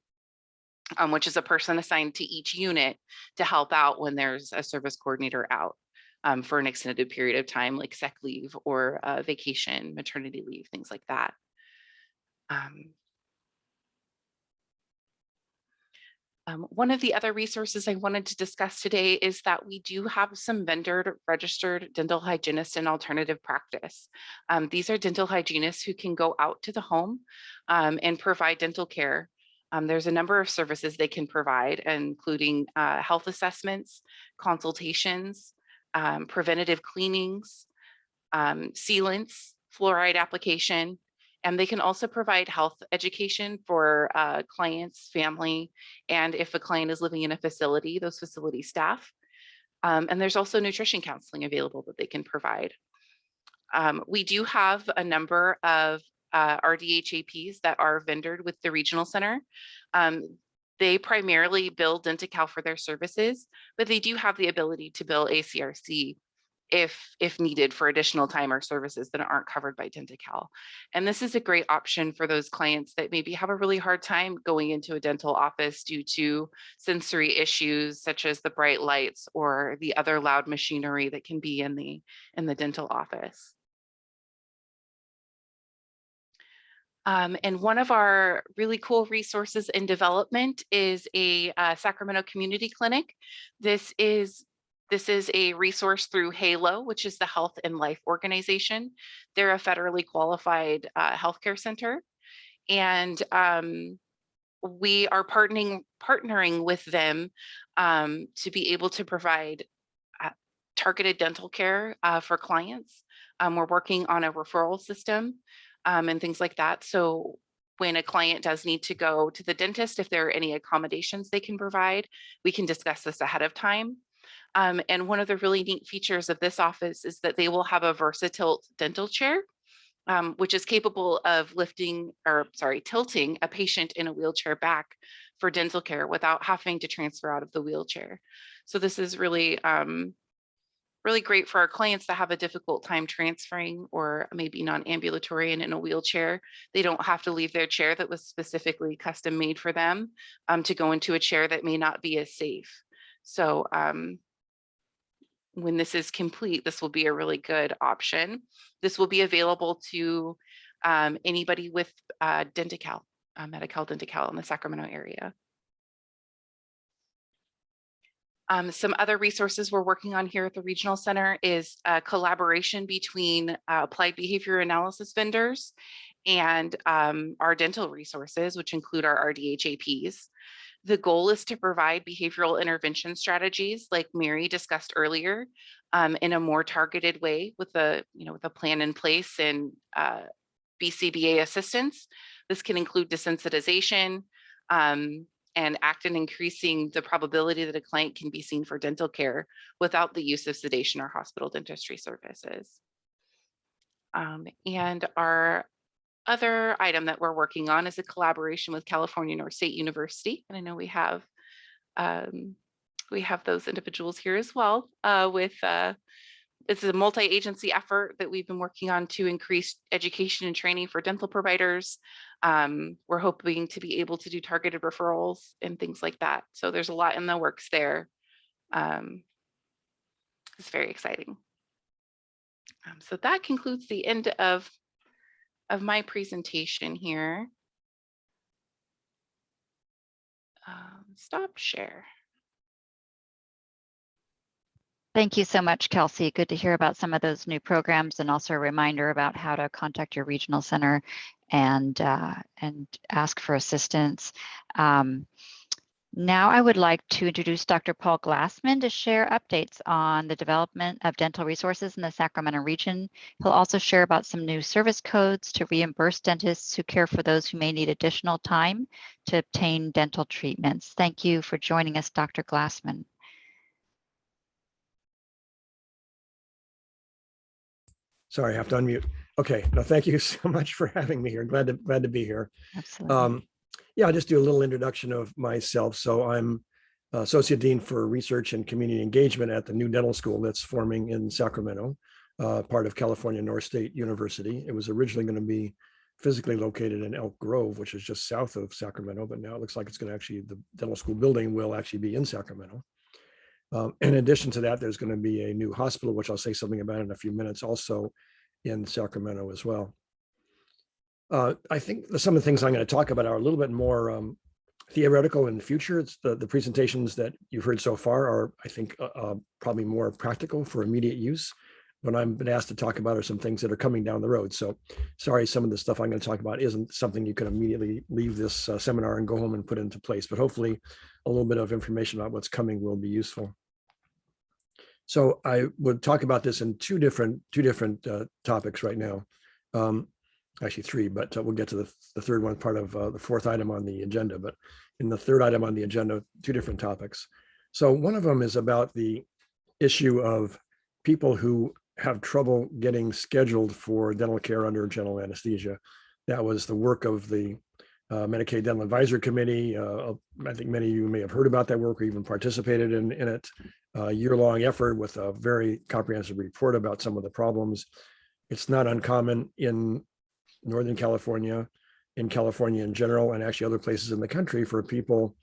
which is a person assigned to each unit to help out when there's a service coordinator out for an extended period of time, like sick leave or vacation, maternity leave, things like that. One of the other resources I wanted to discuss today is that we do have some vendor registered dental hygienists in alternative practice. These are dental hygienists who can go out to the home and provide dental care. There's a number of services they can provide, including health assessments, consultations, preventative cleanings, sealants, fluoride application, and they can also provide health education for clients, family, and if a client is living in a facility, those facility staff. And there's also nutrition counseling available that they can provide. We do have a number of RDHAPs that are vendored with the regional center. They primarily bill Denti-Cal for their services, but they do have the ability to bill ACRC if needed for additional time or services that aren't covered by Denti-Cal. And this is a great option for those clients that maybe have a really hard time going into a dental office due to sensory issues such as the bright lights or the other loud machinery that can be in the dental office. And one of our really cool resources in development is a Sacramento Community Clinic. This is a resource through HALO, which is the Health and Life Organization. They're a federally qualified healthcare center. And we are partnering with them to be able to provide targeted dental care for clients. We're working on a referral system and things like that. So when a client does need to go to the dentist, if there are any accommodations they can provide, we can discuss this ahead of time. And one of the really neat features of this office is that they will have a versatile dental chair, which is capable of tilting a patient in a wheelchair back for dental care without having to transfer out of the wheelchair. So this is really, really great for our clients that have a difficult time transferring or maybe non-ambulatory and in a wheelchair. They don't have to leave their chair that was specifically custom made for them to go into a chair that may not be as safe. So when this is complete, this will be a really good option. This will be available to anybody with Denti-Cal, Medi-Cal Denti-Cal in the Sacramento area. Some other resources we're working on here at the Regional Center is collaboration between applied behavior analysis vendors and our dental resources, which include our RDHAPs. The goal is to provide behavioral intervention strategies like Mary discussed earlier in a more targeted way with a plan in place and BCBA assistance. This can include desensitization and act in increasing the probability that a client can be seen for dental care without the use of sedation or hospital dentistry services. And our other item that we're working on is a collaboration with California North State University. And I know we have those individuals here as well it's a multi-agency effort that we've been working on to increase education and training for dental providers. We're hoping to be able to do targeted referrals and things like that. So there's a lot in the works there. It's very exciting. So that concludes the end of my presentation here. Stop share. Thank you so much, Kelsey. Good to hear about some of those new programs, and also a reminder about how to contact your regional center and ask for assistance. Now I would like to introduce Dr. Paul Glassman to share updates on the development of dental resources in the Sacramento region. He'll also share about some new service codes to reimburse dentists who care for those who may need additional time to obtain dental treatments. Thank you for joining us, Dr. Glassman. Sorry, I have to unmute. Okay, no, thank you so much for having me here. Glad to be here. Absolutely. Yeah, I'll just do a little introduction of myself. So I'm Associate Dean for Research and Community Engagement at the new dental school that's forming in Sacramento, part of California North State University. It was originally going to be physically located in Elk Grove, which is just south of Sacramento, but now it looks like it's going to actually, the dental school building will actually be in Sacramento. In addition to that, there's going to be a new hospital, which I'll say something about in a few minutes, also in Sacramento as well. I think some of the things I'm going to talk about are a little bit more theoretical in the future. It's the presentations that you've heard so far are, I think, probably more practical for immediate use. What I've been asked to talk about are some things that are coming down the road. So sorry, some of the stuff I'm going to talk about isn't something you can immediately leave this seminar and go home and put into place, but hopefully a little bit of information about what's coming will be useful. So I would talk about this in two different topics right now. Actually three, but we'll get to the third one, part of the fourth item on the agenda. But in the third item on the agenda, two different topics. So one of them is about the issue of people who have trouble getting scheduled for dental care under general anesthesia. That was the work of the Medicaid Dental Advisory Committee. I think many of you may have heard about that work or even participated in it. A year-long effort with a very comprehensive report about some of the problems. It's not uncommon in Northern California, in California in general, and actually other places in the country for people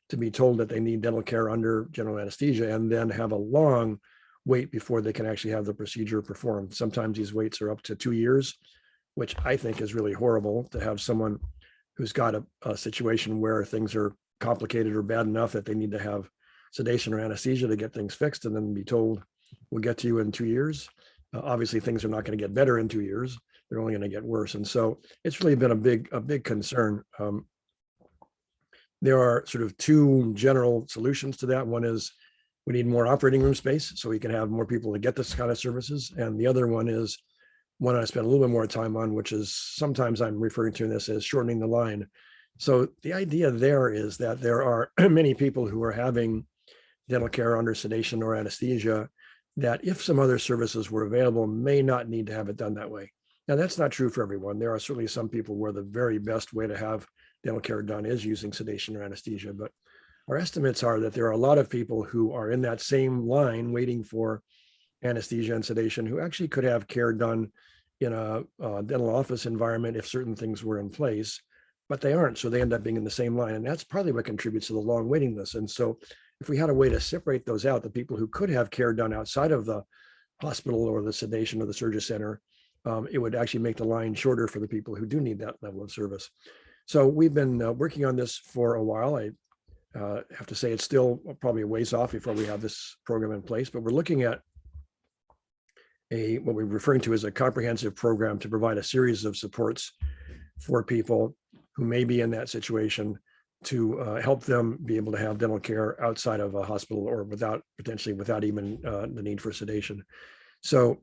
to be told that they need dental care under general anesthesia and then have a long wait before they can actually have the procedure performed. Sometimes these waits are up to 2 years, which I think is really horrible to have someone who's got a situation where things are complicated or bad enough that they need to have sedation or anesthesia to get things fixed and then be told, we'll get to you in 2 years. Obviously, things are not going to get better in 2 years. They're only going to get worse. And so it's really been a big concern. There are sort of two general solutions to that. One is we need more operating room space so we can have more people to get this kind of services. And the other one is one I spent a little bit more time on, which is sometimes I'm referring to this as shortening the line. So the idea there is that there are many people who are having dental care under sedation or anesthesia that if some other services were available may not need to have it done that way. Now, that's not true for everyone. There are certainly some people where the very best way to have dental care done is using sedation or anesthesia, but our estimates are that there are a lot of people who are in that same line waiting for anesthesia and sedation who actually could have care done in a dental office environment if certain things were in place, but they aren't. So they end up being in the same line. And that's partly what contributes to the long waiting list. And so if we had a way to separate those out, the people who could have care done outside of the hospital or the sedation or the surgery center, it would actually make the line shorter for the people who do need that level of service. So we've been working on this for a while. I have to say it's still probably a ways off before we have this program in place, but we're looking at what we're referring to as a comprehensive program to provide a series of supports for people who may be in that situation to help them be able to have dental care outside of a hospital or potentially without even the need for sedation. So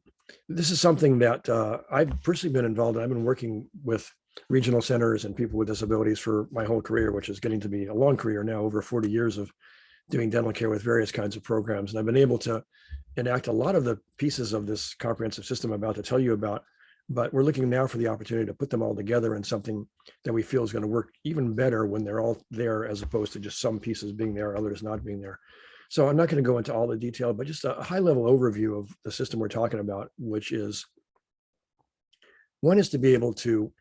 this is something that I've personally been involved in. I've been working with regional centers and people with disabilities for my whole career, which is getting to be a long career now, over 40 years of doing dental care with various kinds of programs. And I've been able to enact a lot of the pieces of this comprehensive system I'm about to tell you about, but we're looking now for the opportunity to put them all together in something that we feel is going to work even better when they're all there, as opposed to just some pieces being there, others not being there. So I'm not going to go into all the detail, but just a high level overview of the system we're talking about, which is one is to be able to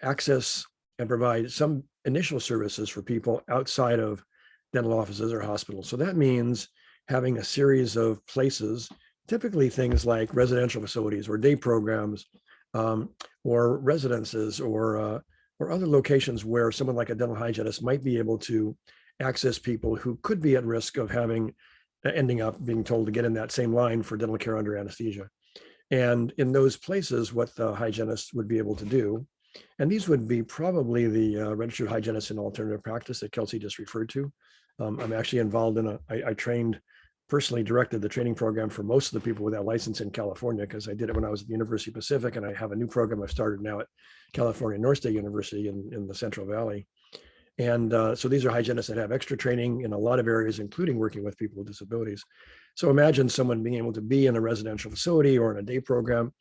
access and provide some initial services for people outside of dental offices or hospitals. So that means having a series of places, typically things like residential facilities or day programs, or residences or other locations where someone like a dental hygienist might be able to access people who could be at risk of having ending up being told to get in that same line for dental care under anesthesia. And in those places, what the hygienist would be able to do, and these would be probably the registered hygienist in alternative practice that Kelsey just referred to. I'm actually involved in I personally directed the training program for most of the people with that license in California, because I did it when I was at the University of Pacific, and I have a new program I've started now at California North State University in the Central Valley. And so these are hygienists that have extra training in a lot of areas, including working with people with disabilities. So imagine someone being able to be in a residential facility or in a day program,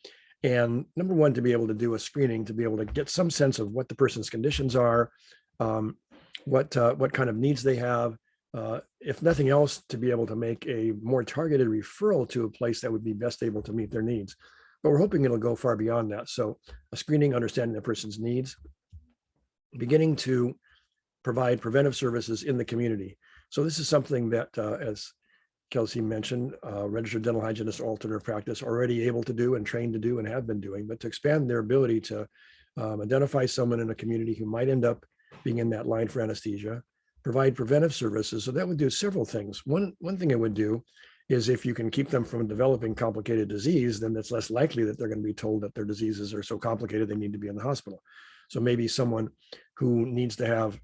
and number one, to be able to do a screening, to be able to get some sense of what the person's conditions are, what kind of needs they have, if nothing else, to be able to make a more targeted referral to a place that would be best able to meet their needs. But we're hoping it'll go far beyond that. So a screening, understanding the person's needs, beginning to provide preventive services in the community. So this is something that, as Kelsey mentioned, registered dental hygienists, alternative practice, already able to do and trained to do and have been doing, but to expand their ability to identify someone in a community who might end up being in that line for anesthesia, provide preventive services. So that would do several things. One thing it would do is, if you can keep them from developing complicated disease, then it's less likely that they're going to be told that their diseases are so complicated they need to be in the hospital. So maybe someone who needs to have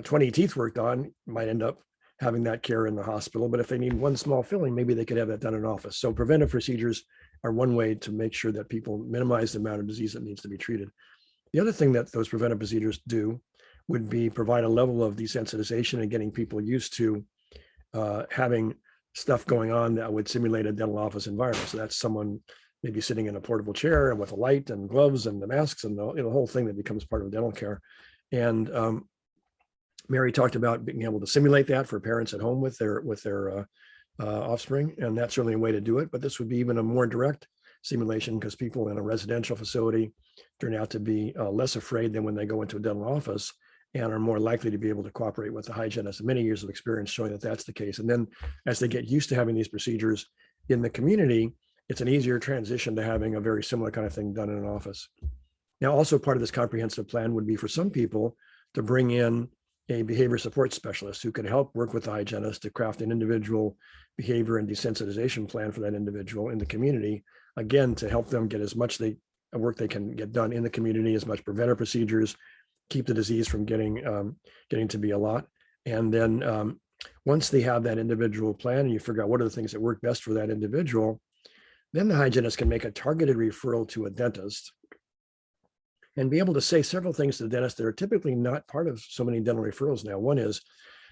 20 teeth worked on might end up having that care in the hospital. But if they need one small filling, maybe they could have that done in office. So preventive procedures are one way to make sure that people minimize the amount of disease that needs to be treated. The other thing that those preventive procedures do would be provide a level of desensitization and getting people used to having stuff going on that would simulate a dental office environment. So that's someone maybe sitting in a portable chair and with a light and gloves and the masks and the whole thing that becomes part of dental care. And Mary talked about being able to simulate that for parents at home with their offspring, and that's certainly a way to do it. But this would be even a more direct simulation, because people in a residential facility turn out to be less afraid than when they go into a dental office, and are more likely to be able to cooperate with the hygienist. Many years of experience showing that that's the case. And then as they get used to having these procedures in the community, it's an easier transition to having a very similar kind of thing done in an office. Now, also part of this comprehensive plan would be for some people to bring in a behavior support specialist who can help work with the hygienist to craft an individual behavior and desensitization plan for that individual in the community, again, to help them get as much work they can get done in the community, as much preventive procedures, keep the disease from getting to be a lot. And then once they have that individual plan and you figure out what are the things that work best for that individual, then the hygienist can make a targeted referral to a dentist and be able to say several things to the dentist that are typically not part of so many dental referrals now. One is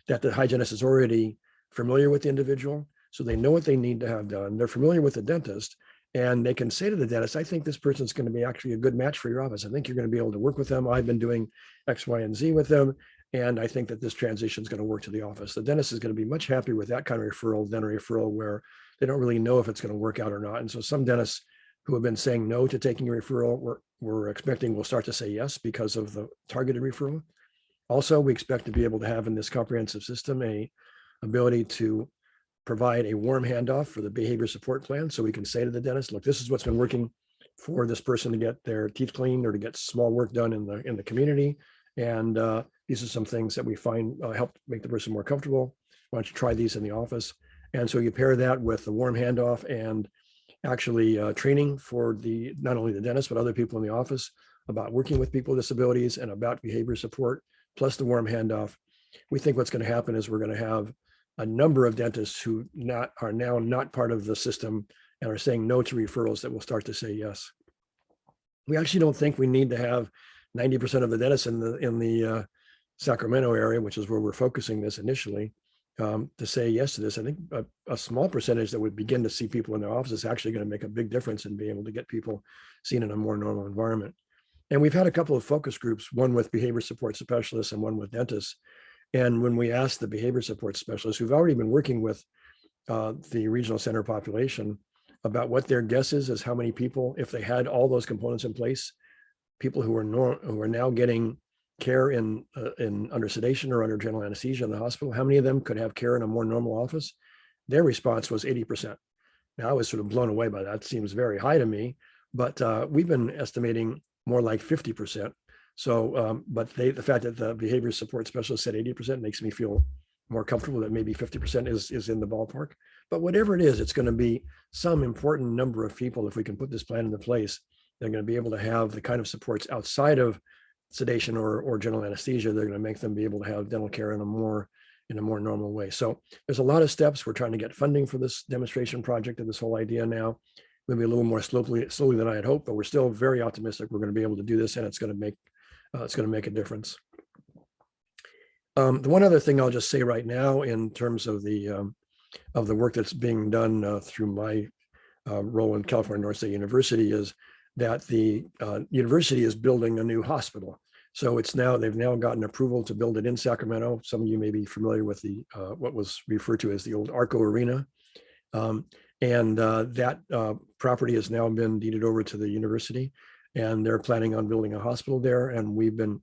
that the hygienist is already familiar with the individual, so they know what they need to have done. They're familiar with the dentist, and they can say to the dentist, I think this person's going to be actually a good match for your office. I think you're going to be able to work with them. I've been doing X, Y, and Z with them, and I think that this transition is going to work to the office. The dentist is going to be much happier with that kind of referral than a referral where they don't really know if it's going to work out or not. And so some dentists who have been saying no to taking a referral, we're expecting will start to say yes because of the targeted referral. Also, we expect to be able to have in this comprehensive system a ability to provide a warm handoff for the behavior support plan. So we can say to the dentist, look, this is what's been working for this person to get their teeth cleaned or to get small work done in the community. And these are some things that we find help make the person more comfortable. Why don't you try these in the office? And so you pair that with the warm handoff and actually training for not only the dentist, but other people in the office about working with people with disabilities and about behavior support, plus the warm handoff. We think what's going to happen is we're going to have a number of dentists who are now not part of the system and are saying no to referrals that will start to say yes. We actually don't think we need to have 90% of the dentists in the Sacramento area, which is where we're focusing this initially, to say yes to this. I think a small percentage that would begin to see people in their office is actually going to make a big difference in being able to get people seen in a more normal environment. And we've had a couple of focus groups, one with behavior support specialists and one with dentists. And when we asked the behavior support specialists who've already been working with the regional center population about what their guess is how many people, if they had all those components in place, people who are now getting care in under sedation or under general anesthesia in the hospital, how many of them could have care in a more normal office? Their response was 80%. Now I was sort of blown away by that. It seems very high to me, but we've been estimating more like 50%. So, but the fact that the behavior support specialist said 80% makes me feel more comfortable that maybe 50% is in the ballpark. But whatever it is, it's going to be some important number of people. If we can put this plan into place, they're going to be able to have the kind of supports outside of sedation or general anesthesia. They're going to make them be able to have dental care in a more normal way. So there's a lot of steps. We're trying to get funding for this demonstration project and this whole idea now. Maybe a little more slowly than I had hoped, but we're still very optimistic we're going to be able to do this, and it's going to make a difference. The one other thing I'll just say right now, in terms of the work that's being done through my role in California North State University, is that the university is building a new hospital. So they've now gotten approval to build it in Sacramento. Some of you may be familiar with the what was referred to as the old Arco Arena. That property has now been deeded over to the university, and they're planning on building a hospital there. And we've been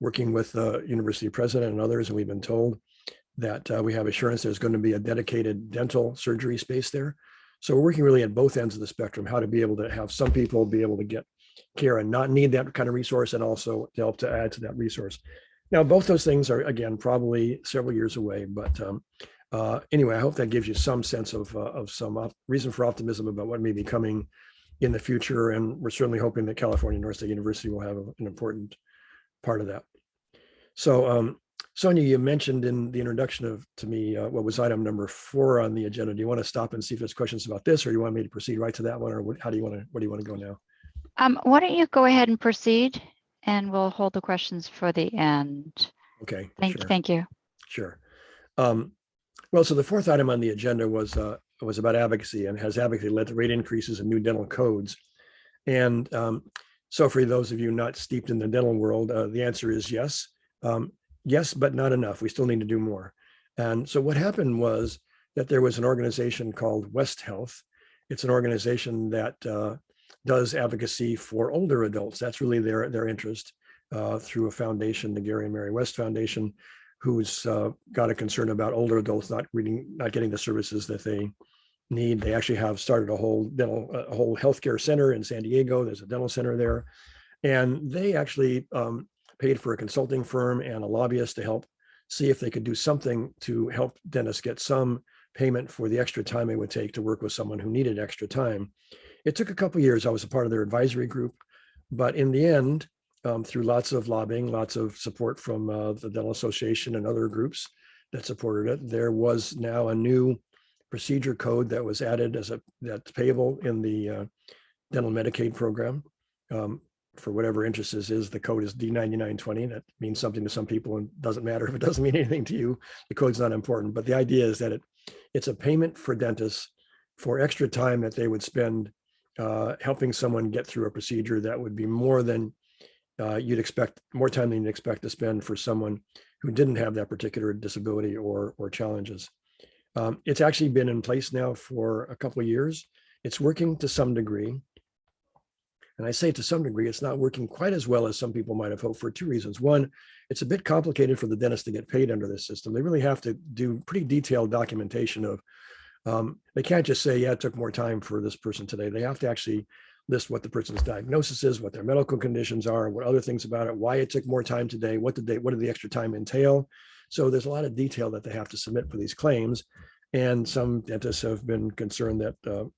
working with the university president and others, and we've been told that we have assurance there's going to be a dedicated dental surgery space there. So we're working really at both ends of the spectrum, how to be able to have some people be able to get care and not need that kind of resource, and also to help to add to that resource. Now, both those things are, again, probably several years away, but anyway, I hope that gives you some sense of some reason for optimism about what may be coming in the future. And we're certainly hoping that California North State University will have an important part of that. So Sonia, you mentioned in the introduction to me what was item number 4 on the agenda. Do you want to stop and see if there's questions about this, or you want me to proceed right to that one, or where do you want to go now? Why don't you go ahead and proceed, and we'll hold the questions for the end. Okay. Thank you. Sure. Well, so the 4th item on the agenda was about advocacy, and has advocacy led to rate increases in new dental codes? And so for those of you not steeped in the dental world, the answer is yes. Yes, but not enough. We still need to do more. And so what happened was that there was an organization called West Health. It's an organization that does advocacy for older adults. That's really their interest, through a foundation, the Gary and Mary West Foundation, who's got a concern about older adults not getting the services that they need. They actually have started a whole healthcare center in San Diego. There's a dental center there, and they actually paid for a consulting firm and a lobbyist to help see if they could do something to help dentists get some payment for the extra time it would take to work with someone who needed extra time. It took a couple of years. I was a part of their advisory group, but in the end, through lots of lobbying, lots of support from the Dental Association and other groups that supported it, there was now a new procedure code that was added that's payable in the dental Medicaid program. For whatever interest this is, the code is D9920. That means something to some people and doesn't matter if it doesn't mean anything to you. The code's not important, but the idea is that it's a payment for dentists for extra time that they would spend helping someone get through a procedure that would be more than you'd expect, more time than you'd expect to spend for someone who didn't have that particular disability or challenges. It's actually been in place now for a couple of years. It's working to some degree. And I say to some degree, it's not working quite as well as some people might have hoped, for 2 reasons. One, it's a bit complicated for the dentist to get paid under this system. They really have to do pretty detailed documentation of, they can't just say, yeah, it took more time for this person today. They have to actually list what the person's diagnosis is, what their medical conditions are, what other things about it, why it took more time today, what did the extra time entail? So there's a lot of detail that they have to submit for these claims. And some dentists have been concerned that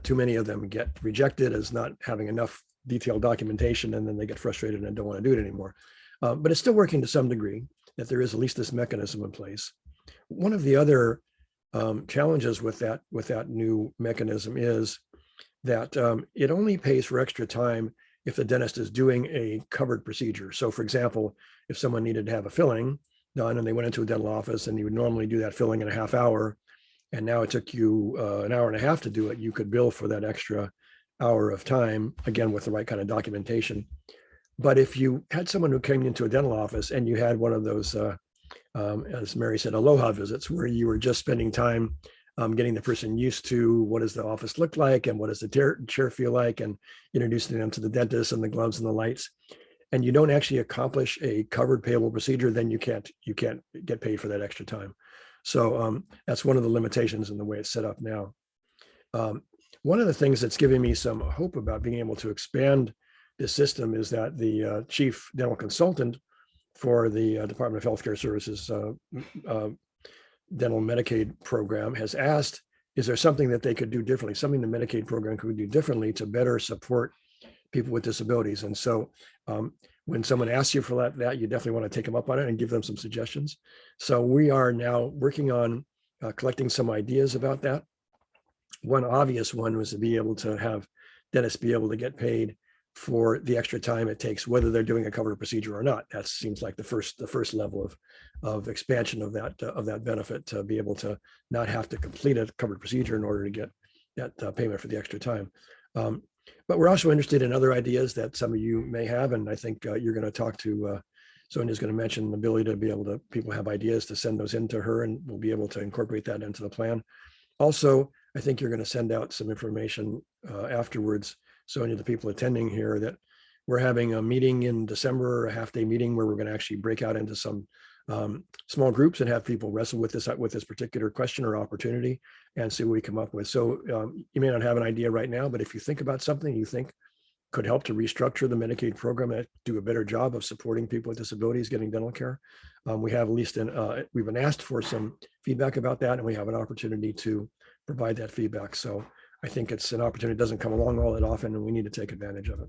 too many of them get rejected as not having enough detailed documentation, and then they get frustrated and don't want to do it anymore. But it's still working to some degree, that there is at least this mechanism in place. One of the other challenges with that new mechanism is that it only pays for extra time if the dentist is doing a covered procedure. So for example, if someone needed to have a filling done and they went into a dental office and you would normally do that filling in a half hour, and now it took you an hour and a half to do it, you could bill for that extra hour of time, again, with the right kind of documentation. But if you had someone who came into a dental office and you had one of those, as Mary said, aloha visits, where you were just spending time getting the person used to what does the office look like and what does the chair feel like, and introducing them to the dentist and the gloves and the lights, and you don't actually accomplish a covered payable procedure, then you can't get paid for that extra time. So that's one of the limitations in the way it's set up now. One of the things that's giving me some hope about being able to expand this system is that the chief dental consultant for the Department of Healthcare Services dental Medicaid program has asked is there something that they could do differently, something the Medicaid program could do differently to better support people with disabilities? And so when someone asks you for that, you definitely want to take them up on it and give them some suggestions. So we are now working on collecting some ideas about that. One obvious one was to be able to have dentists be able to get paid for the extra time it takes, whether they're doing a covered procedure or not. That seems like the first level of expansion of that benefit, to be able to not have to complete a covered procedure in order to get that payment for the extra time. But we're also interested in other ideas that some of you may have, and I think you're going to talk to Sonia's going to mention the ability to be able to, people have ideas, to send those into her, and we'll be able to incorporate that into the plan. Also, I think you're going to send out some information afterwards, Sonia, the people attending here, that we're having a meeting in December, a half-day meeting, where we're going to actually break out into some small groups and have people wrestle with this particular question or opportunity and see what we come up with. So you may not have an idea right now, but if you think about something you think could help to restructure the Medicaid program and do a better job of supporting people with disabilities getting dental care, we have at least we've been asked for some feedback about that, and we have an opportunity to provide that feedback. So I think it's an opportunity that doesn't come along all that often, and we need to take advantage of it.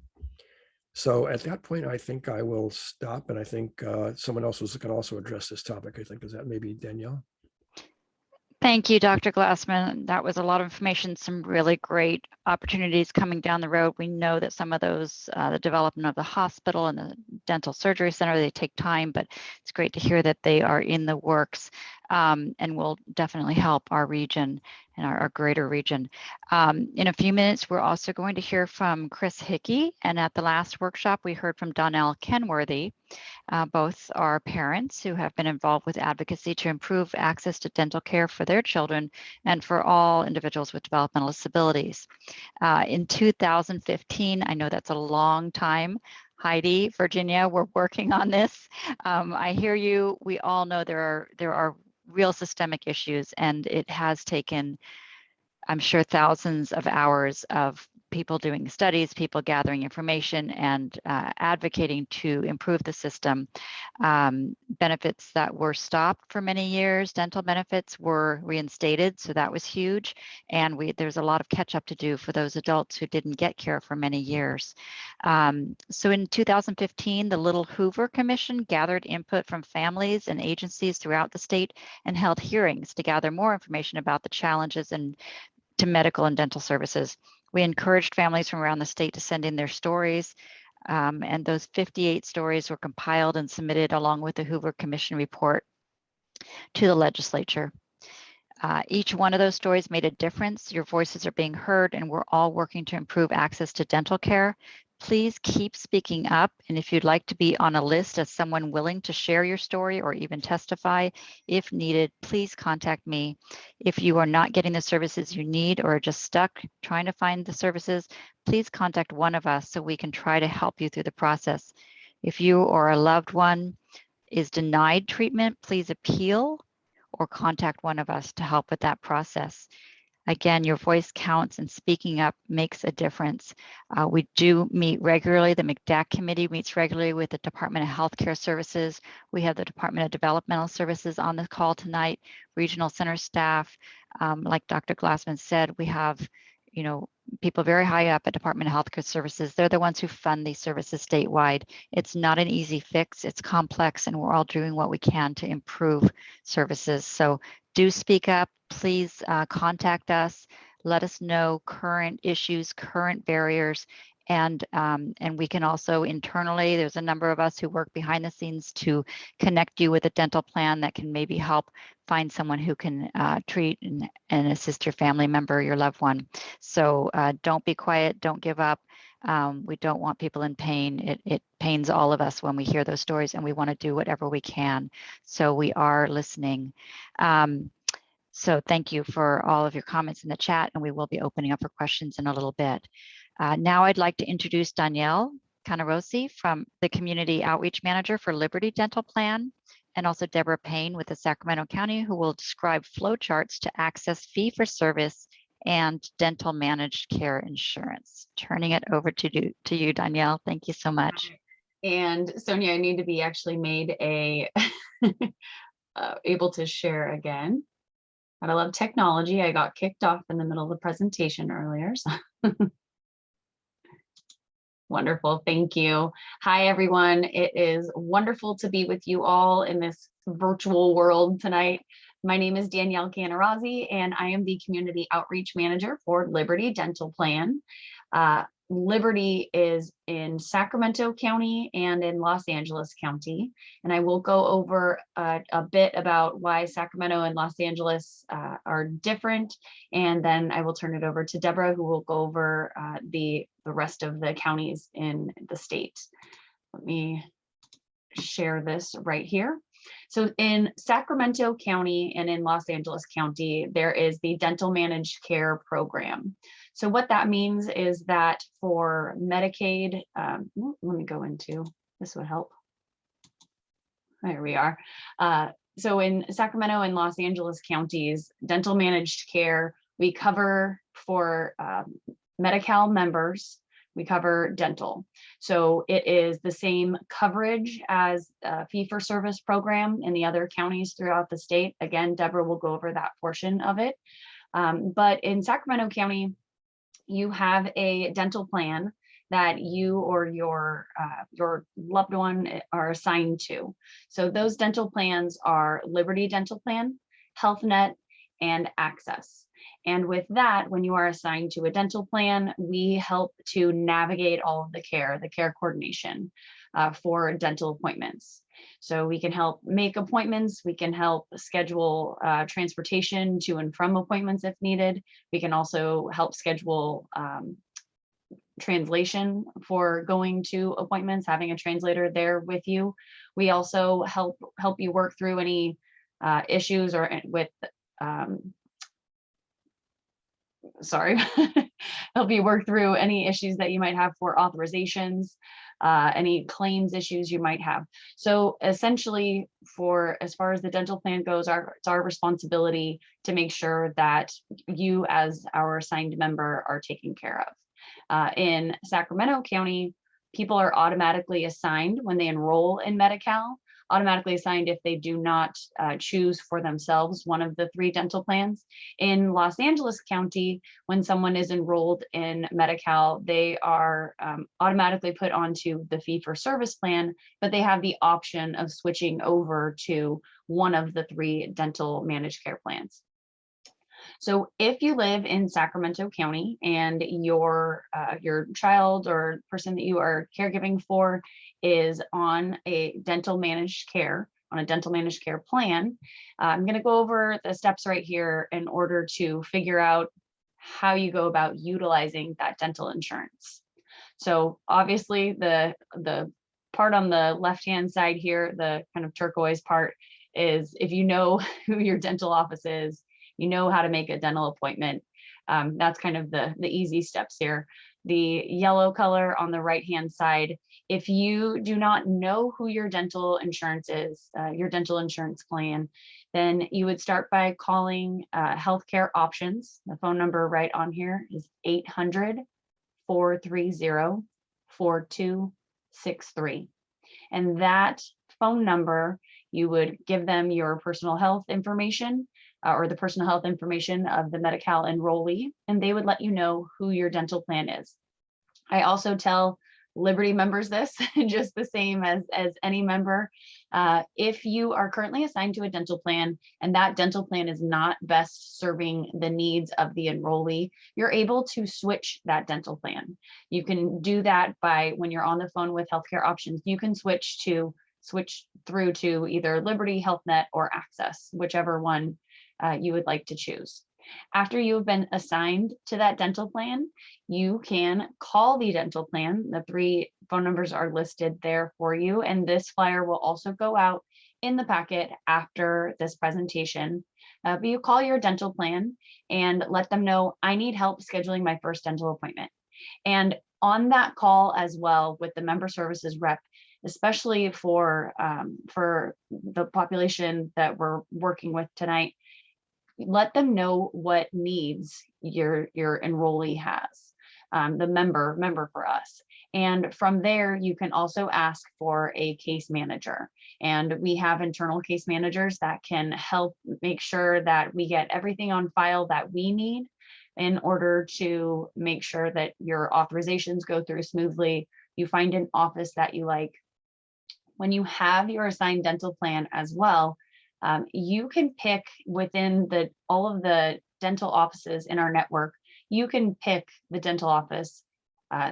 So at that point, I think I will stop, and I think someone else can also address this topic. I think, is that maybe Danielle? Thank you, Dr. Glassman. That was a lot of information, some really great opportunities coming down the road. We know that some of those, the development of the hospital and the dental surgery center, they take time, but it's great to hear that they are in the works and will definitely help our region and our greater region. In a few minutes, we're also going to hear from Chris Hickey, and at the last workshop, we heard from Danielle Canarozzi. Both are parents who have been involved with advocacy to improve access to dental care for their children and for all individuals with developmental disabilities. In 2015, I know that's a long time. Heidi, Virginia, we're working on this. I hear you. We all know there are real systemic issues, and it has taken, I'm sure, thousands of hours of people doing studies, people gathering information, and advocating to improve the system. Benefits that were stopped for many years, dental benefits, were reinstated, so that was huge. And there's a lot of catch up to do for those adults who didn't get care for many years. So in 2015, the Little Hoover Commission gathered input from families and agencies throughout the state and held hearings to gather more information about the challenges to medical and dental services. We encouraged families from around the state to send in their stories, and those 58 stories were compiled and submitted along with the Hoover Commission report to the legislature. Each one of those stories made a difference. Your voices are being heard, and we're all working to improve access to dental care. Please keep speaking up, and if you'd like to be on a list as someone willing to share your story or even testify if needed, please contact me. If you are not getting the services you need or are just stuck trying to find the services, please contact one of us so we can try to help you through the process. If you or a loved one is denied treatment, please appeal or contact one of us to help with that process. Again, your voice counts, and speaking up makes a difference. We do meet regularly. The MCDAC committee meets regularly with the Department of Healthcare Services. We have the Department of Developmental Services on the call tonight, regional center staff. Like Dr. Glassman said, we have, people very high up at Department of Healthcare Services. They're the ones who fund these services statewide. It's not an easy fix. It's complex, and we're all doing what we can to improve services. So do speak up. Please contact us. Let us know current issues, current barriers, and we can also internally, there's a number of us who work behind the scenes to connect you with a dental plan that can maybe help find someone who can treat and assist your family member, your loved one. So don't be quiet, don't give up. We don't want people in pain. It pains all of us when we hear those stories, and we want to do whatever we can. So we are listening. So thank you for all of your comments in the chat, and we will be opening up for questions in a little bit. Now I'd like to introduce Danielle Canarozzi, from the Community Outreach Manager for Liberty Dental Plan, and also Deborah Payne with the Sacramento County, who will describe flowcharts to access fee-for-service and dental managed care insurance. Turning it over to you, Danielle. Thank you so much. And Sonia, I need to be actually made able to share again. Gotta love technology. I got kicked off in the middle of the presentation earlier. So. Wonderful, thank you. Hi, everyone. It is wonderful to be with you all in this virtual world tonight. My name is Danielle Canarozzi, and I am the Community Outreach Manager for Liberty Dental Plan. Liberty is in Sacramento County and in Los Angeles County. And I will go over a bit about why Sacramento and Los Angeles are different. And then I will turn it over to Deborah, who will go over the rest of the counties in the state. Let me share this right here. So in Sacramento County and in Los Angeles County, there is the Dental Managed Care Program. So what that means is that for Medicaid, let me go into, this would help. There we are. So in Sacramento and Los Angeles counties, dental managed care, we cover for Medi-Cal members, we cover dental. So it is the same coverage as a fee-for-service program in the other counties throughout the state. Again, Deborah will go over that portion of it. But in Sacramento County, you have a dental plan that you or your loved one are assigned to. So those dental plans are Liberty Dental Plan, Health Net, and Access. And with that, when you are assigned to a dental plan, we help to navigate all of the care coordination for dental appointments. So we can help make appointments, we can help schedule transportation to and from appointments if needed. We can also help schedule translation for going to appointments, having a translator there with you. We also help you work through any issues or with help you work through any issues that you might have for authorizations, any claims issues you might have. So essentially, for as far as the dental plan goes, it's our responsibility to make sure that you as our assigned member are taken care of. In Sacramento County, people are automatically assigned when they enroll in Medi-Cal, automatically assigned if they do not choose for themselves one of the 3 dental plans. In Los Angeles County, when someone is enrolled in Medi-Cal, they are automatically put onto the fee-for-service plan, but they have the option of switching over to one of the 3 dental managed care plans. So if you live in Sacramento County and your child or person that you are caregiving for is on a dental managed care plan, I'm going to go over the steps right here in order to figure out how you go about utilizing that dental insurance. So obviously the part on the left-hand side here, the kind of turquoise part, is if you know who your dental office is, you know how to make a dental appointment. That's kind of the easy steps here. The yellow color on the right-hand side, if you do not know who your dental insurance is, your dental insurance plan, then you would start by calling Healthcare Options. The phone number right on here is 800-430-4263. And that phone number, you would give them your personal health information, or the personal health information of the Medi-Cal enrollee, and they would let you know who your dental plan is. I also tell Liberty members this, just the same as any member. If you are currently assigned to a dental plan and that dental plan is not best serving the needs of the enrollee, you're able to switch that dental plan. You can do that by, when you're on the phone with Healthcare Options, you can switch through to either Liberty, Health Net, or Access, whichever one you would like to choose. After you have been assigned to that dental plan, you can call the dental plan. The 3 phone numbers are listed there for you, and this flyer will also go out in the packet after this presentation. But you call your dental plan and let them know, I need help scheduling my first dental appointment. And on that call as well with the member services rep, especially for the population that we're working with tonight, let them know what needs your enrollee has, the member for us. And from there, you can also ask for a case manager. And we have internal case managers that can help make sure that we get everything on file that we need in order to make sure that your authorizations go through smoothly. You find an office that you like. When you have your assigned dental plan as well, you can pick within all of the dental offices in our network, you can pick the dental office,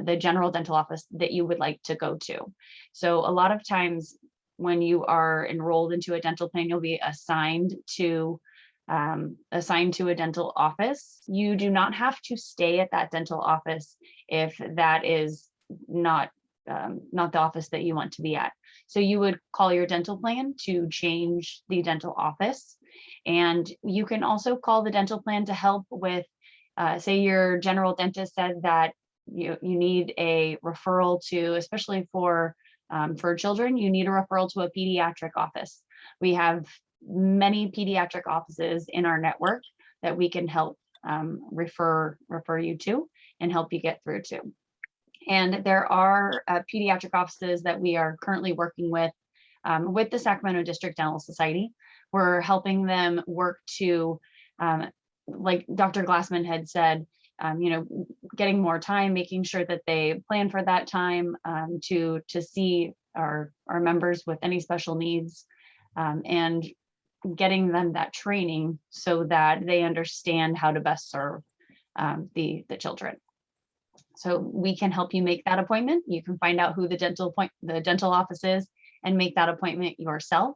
the general dental office that you would like to go to. So a lot of times when you are enrolled into a dental plan, you'll be assigned to a dental office. You do not have to stay at that dental office if that is not the office that you want to be at. So you would call your dental plan to change the dental office. And you can also call the dental plan to help with, say your general dentist said that you need a referral to, especially for children, you need a referral to a pediatric office. We have many pediatric offices in our network that we can help refer you to and help you get through to. And there are pediatric offices that we are currently working with the Sacramento District Dental Society. We're helping them work to, like Dr. Glassman had said, getting more time, making sure that they plan for that time to see our members with any special needs, and getting them that training so that they understand how to best serve the children. So we can help you make that appointment. You can find out who the dental office is and make that appointment yourself.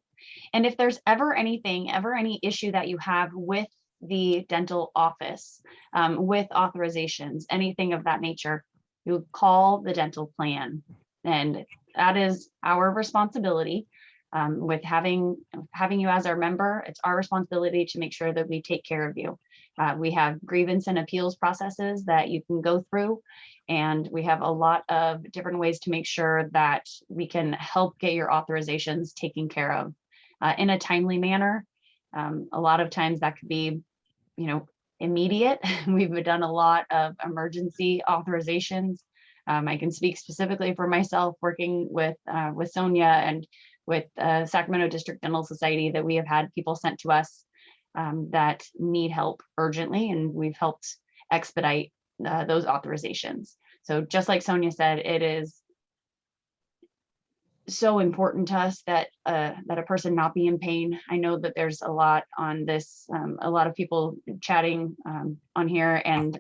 And if there's ever any issue that you have with the dental office, with authorizations, anything of that nature, you call the dental plan. And that is our responsibility. With having you as our member, it's our responsibility to make sure that we take care of you. We have grievance and appeals processes that you can go through, and we have a lot of different ways to make sure that we can help get your authorizations taken care of in a timely manner. A lot of times that could be, immediate. We've done a lot of emergency authorizations. I can speak specifically for myself, working with Sonia and with Sacramento District Dental Society, that we have had people sent to us that need help urgently, and we've helped expedite those authorizations. So just like Sonia said, it is so important to us that a person not be in pain. I know that there's a lot on this, a lot of people chatting on here, and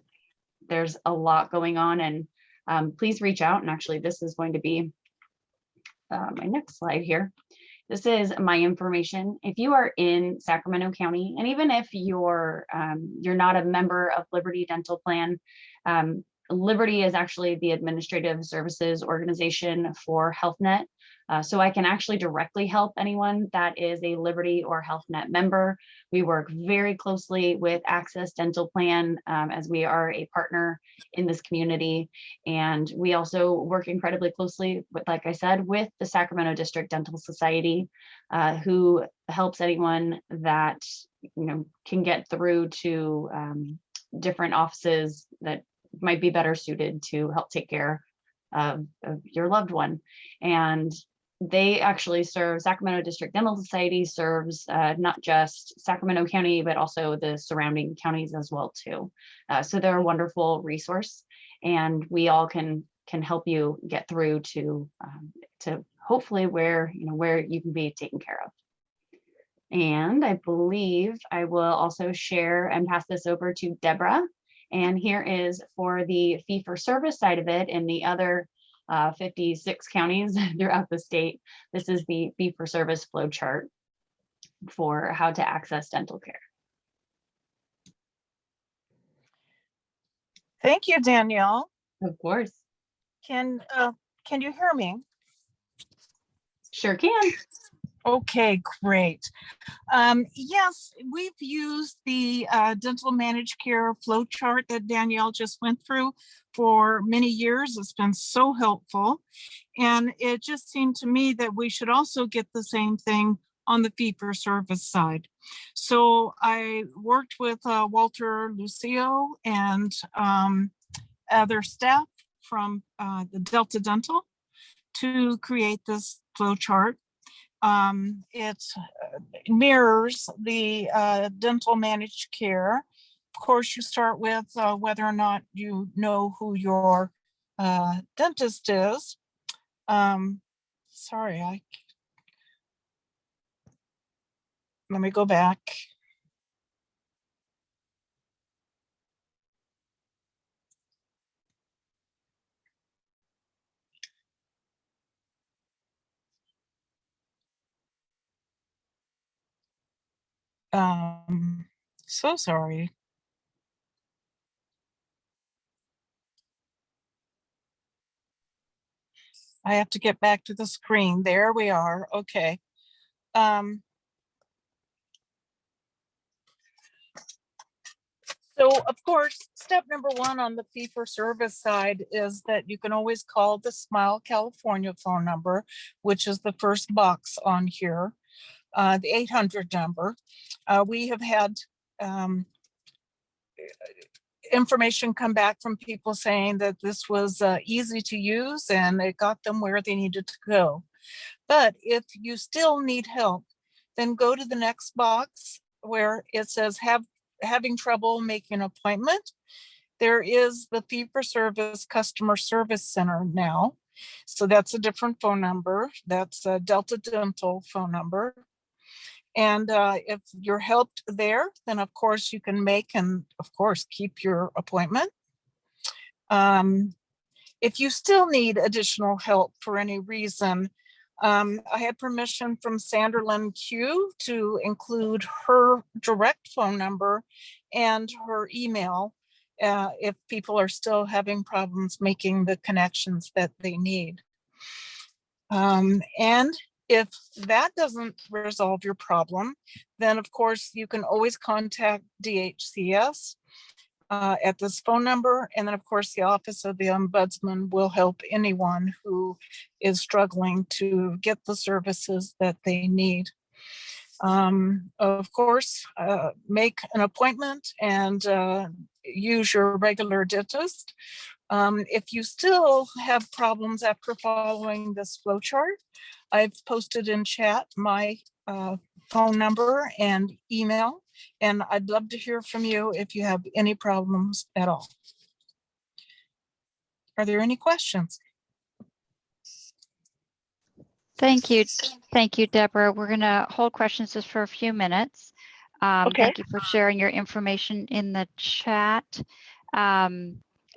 there's a lot going on, and please reach out. And actually this is going to be my next slide here. This is my information. If you are in Sacramento County, and even if you're not a member of Liberty Dental Plan, Liberty is actually the administrative services organization for HealthNet. So I can actually directly help anyone that is a Liberty or HealthNet member. We work very closely with Access Dental Plan as we are a partner in this community. And we also work incredibly closely with, like I said, with the Sacramento District Dental Society, who helps anyone that can get through to different offices that might be better suited to help take care of your loved one. And they actually serve, Sacramento District Dental Society serves not just Sacramento County, but also the surrounding counties as well too. So they're a wonderful resource, and we all can help you get through to hopefully where you can be taken care of. And I believe I will also share and pass this over to Deborah. And here is for the fee-for-service side of it in the other 56 counties throughout the state. This is the fee-for-service flow chart for how to access dental care. Thank you, Danielle. Of course. Can you hear me? Sure can. Okay, great. Yes, we've used the dental managed care flow chart that Danielle just went through for many years. It's been so helpful. And it just seemed to me that we should also get the same thing on the fee-for-service side. So I worked with Walter Lucio and other staff from the Delta Dental to create this flow chart. It mirrors the dental managed care. Of course, you start with whether or not you know who your dentist is. Sorry, let me go back. So sorry. I have to get back to the screen. There we are. Okay. So of course, step number one on the fee-for-service side is that you can always call the Smile California phone number, which is the first box on here, the 800 number. We have had information come back from people saying that this was easy to use and it got them where they needed to go. But if you still need help, then go to the next box where it says having trouble making an appointment. There is the fee-for-service customer service center now. So that's a different phone number. That's a Delta Dental phone number. And if you're helped there, then of course you can make and of course keep your appointment. If you still need additional help for any reason, I had permission from Sanderlin Q to include her direct phone number and her email if people are still having problems making the connections that they need. And if that doesn't resolve your problem, then of course you can always contact DHCS at this phone number. And then of course the Office of the Ombudsman will help anyone who is struggling to get the services that they need. Of course, make an appointment and use your regular dentist. If you still have problems after following this flowchart, I've posted in chat my phone number and email, and I'd love to hear from you if you have any problems at all. Are there any questions? Thank you. Thank you, Deborah. We're going to hold questions just for a few minutes. Okay. Thank you for sharing your information in the chat.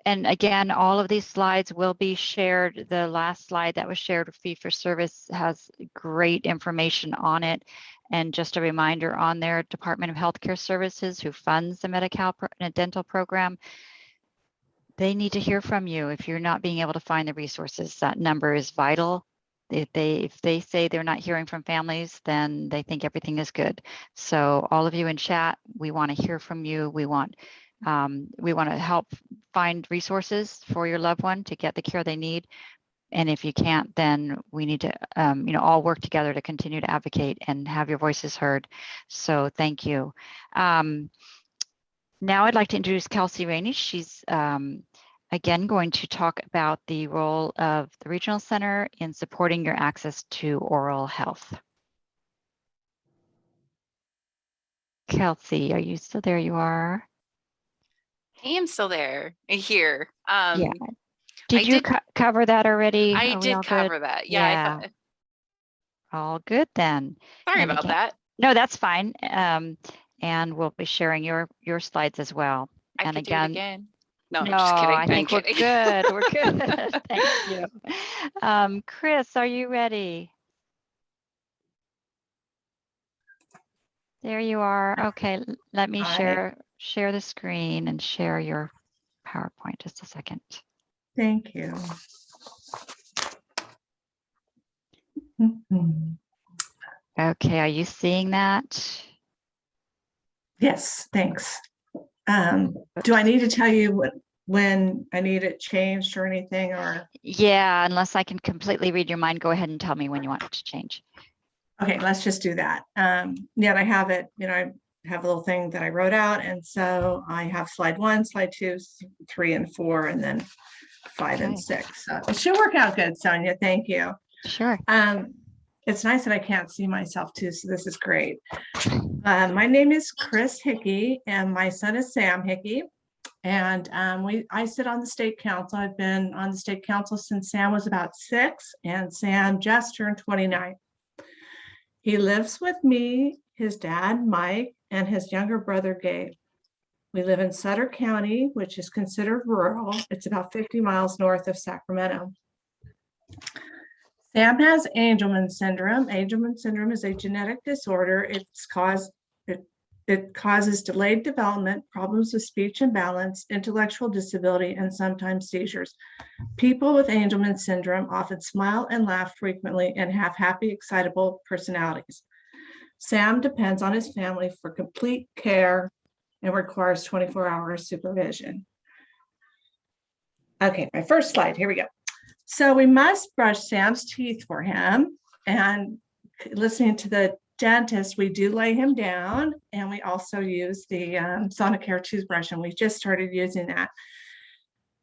And again, all of these slides will be shared. The last slide that was shared with fee for service has great information on it. And just a reminder on their Department of Healthcare Services, who funds the Medi-Cal dental program, they need to hear from you if you're not being able to find the resources. That number is vital. If they say they're not hearing from families, then they think everything is good. So all of you in chat, we want to hear from you. We want to help find resources for your loved one to get the care they need. And if you can't, then we need to all work together to continue to advocate and have your voices heard. So thank you. Now I'd like to introduce Kelsey Rainey. She's again going to talk about the role of the Regional Center in supporting your access to oral health. Kelsey, are you still there? You are. I am still there, here. Yeah. Did you cover that already? I did cover that. Yeah. All good then. Sorry about that. No, that's fine. And we'll be sharing your slides as well. I and could do it again. No, no, I'm just kidding. I think we're good. We're good. Thank you. Chris, are you ready? There you are. Okay, let me share the screen and share your PowerPoint. Just a second. Thank you. Okay, are you seeing that? Yes, thanks. Do I need to tell you when I need it changed or anything, or? Yeah, unless I can completely read your mind, go ahead and tell me when you want it to change. Okay, let's just do that. Yeah, I have it, I have a little thing that I wrote out. And so I have slide 1, slide 2, 3, and 4, and then 5 and Okay. 6. So it should work out good, Sonia. Thank you. Sure. It's nice that I can't see myself too, so this is great. My name is Chris Hickey, and my son is Sam Hickey. And I sit on the state council. I've been on the state council since Sam was about 6, and Sam just turned 29. He lives with me, his dad, Mike, and his younger brother, Gabe. We live in Sutter County, which is considered rural. It's about 50 miles north of Sacramento. Sam has Angelman syndrome. Angelman syndrome is a genetic disorder. It causes delayed development, problems with speech and balance, intellectual disability, and sometimes seizures. People with Angelman syndrome often smile and laugh frequently and have happy, excitable personalities. Sam depends on his family for complete care and requires 24-hour supervision. Okay, my first slide, here we go. So we must brush Sam's teeth for him, and listening to the dentist, we do lay him down, and we also use the Sonicare toothbrush, and we just started using that.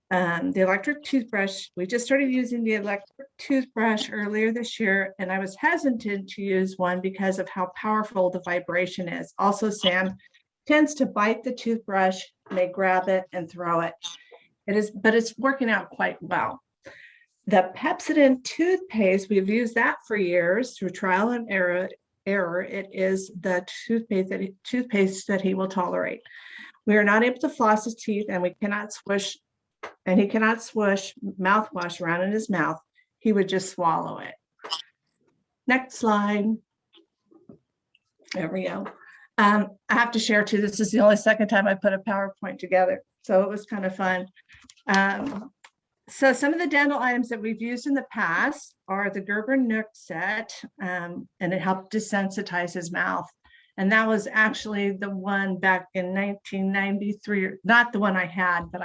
The electric toothbrush, we just started using the electric toothbrush earlier this year, and I was hesitant to use one because of how powerful the vibration is. Also, Sam tends to bite the toothbrush, may grab it and throw it. But it's working out quite well. The Pepsodent toothpaste, we've used that for years through trial and error. It is the toothpaste that he will tolerate. We are not able to floss his teeth, and he cannot swish mouthwash around in his mouth. He would just swallow it. Next slide. There we go. I have to share too, this is the only second time I put a PowerPoint together, so it was kind of fun. So some of the dental items that we've used in the past are the Gerber Nook set, and it helped desensitize his mouth. And that was actually the one back in 1993, not the one I had, but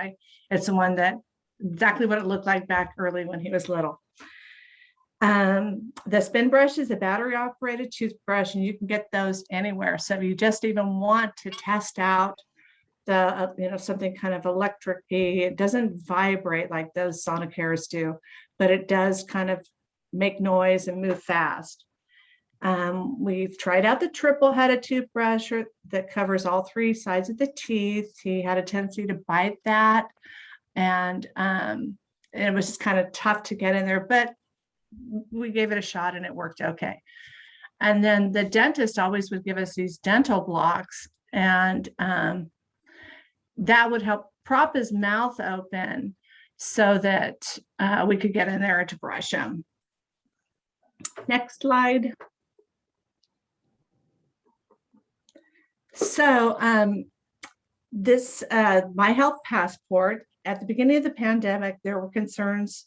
it's the one that exactly what it looked like back early when he was little. The spin brush is a battery operated toothbrush, and you can get those anywhere. So if you just even want to test out the, something kind of electric-y, it doesn't vibrate like those Sonicares do, but it does kind of make noise and move fast. We've tried out the triple-headed toothbrush that covers all 3 sides of the teeth. He had a tendency to bite that, and it was just kind of tough to get in there, but we gave it a shot and it worked okay. And then the dentist always would give us these dental blocks, and that would help prop his mouth open so that we could get in there to brush him. Next slide. So this My Health Passport, at the beginning of the pandemic, there were concerns.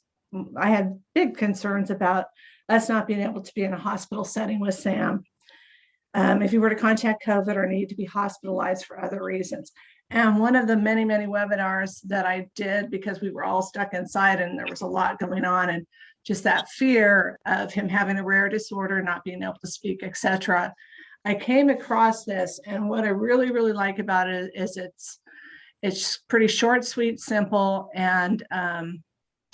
I had big concerns about us not being able to be in a hospital setting with Sam if you were to contact COVID or need to be hospitalized for other reasons. And one of the many, many webinars that I did, because we were all stuck inside and there was a lot going on, and just that fear of him having a rare disorder, not being able to speak, etc. I came across this, and what I really, really like about it is it's pretty short, sweet, simple. And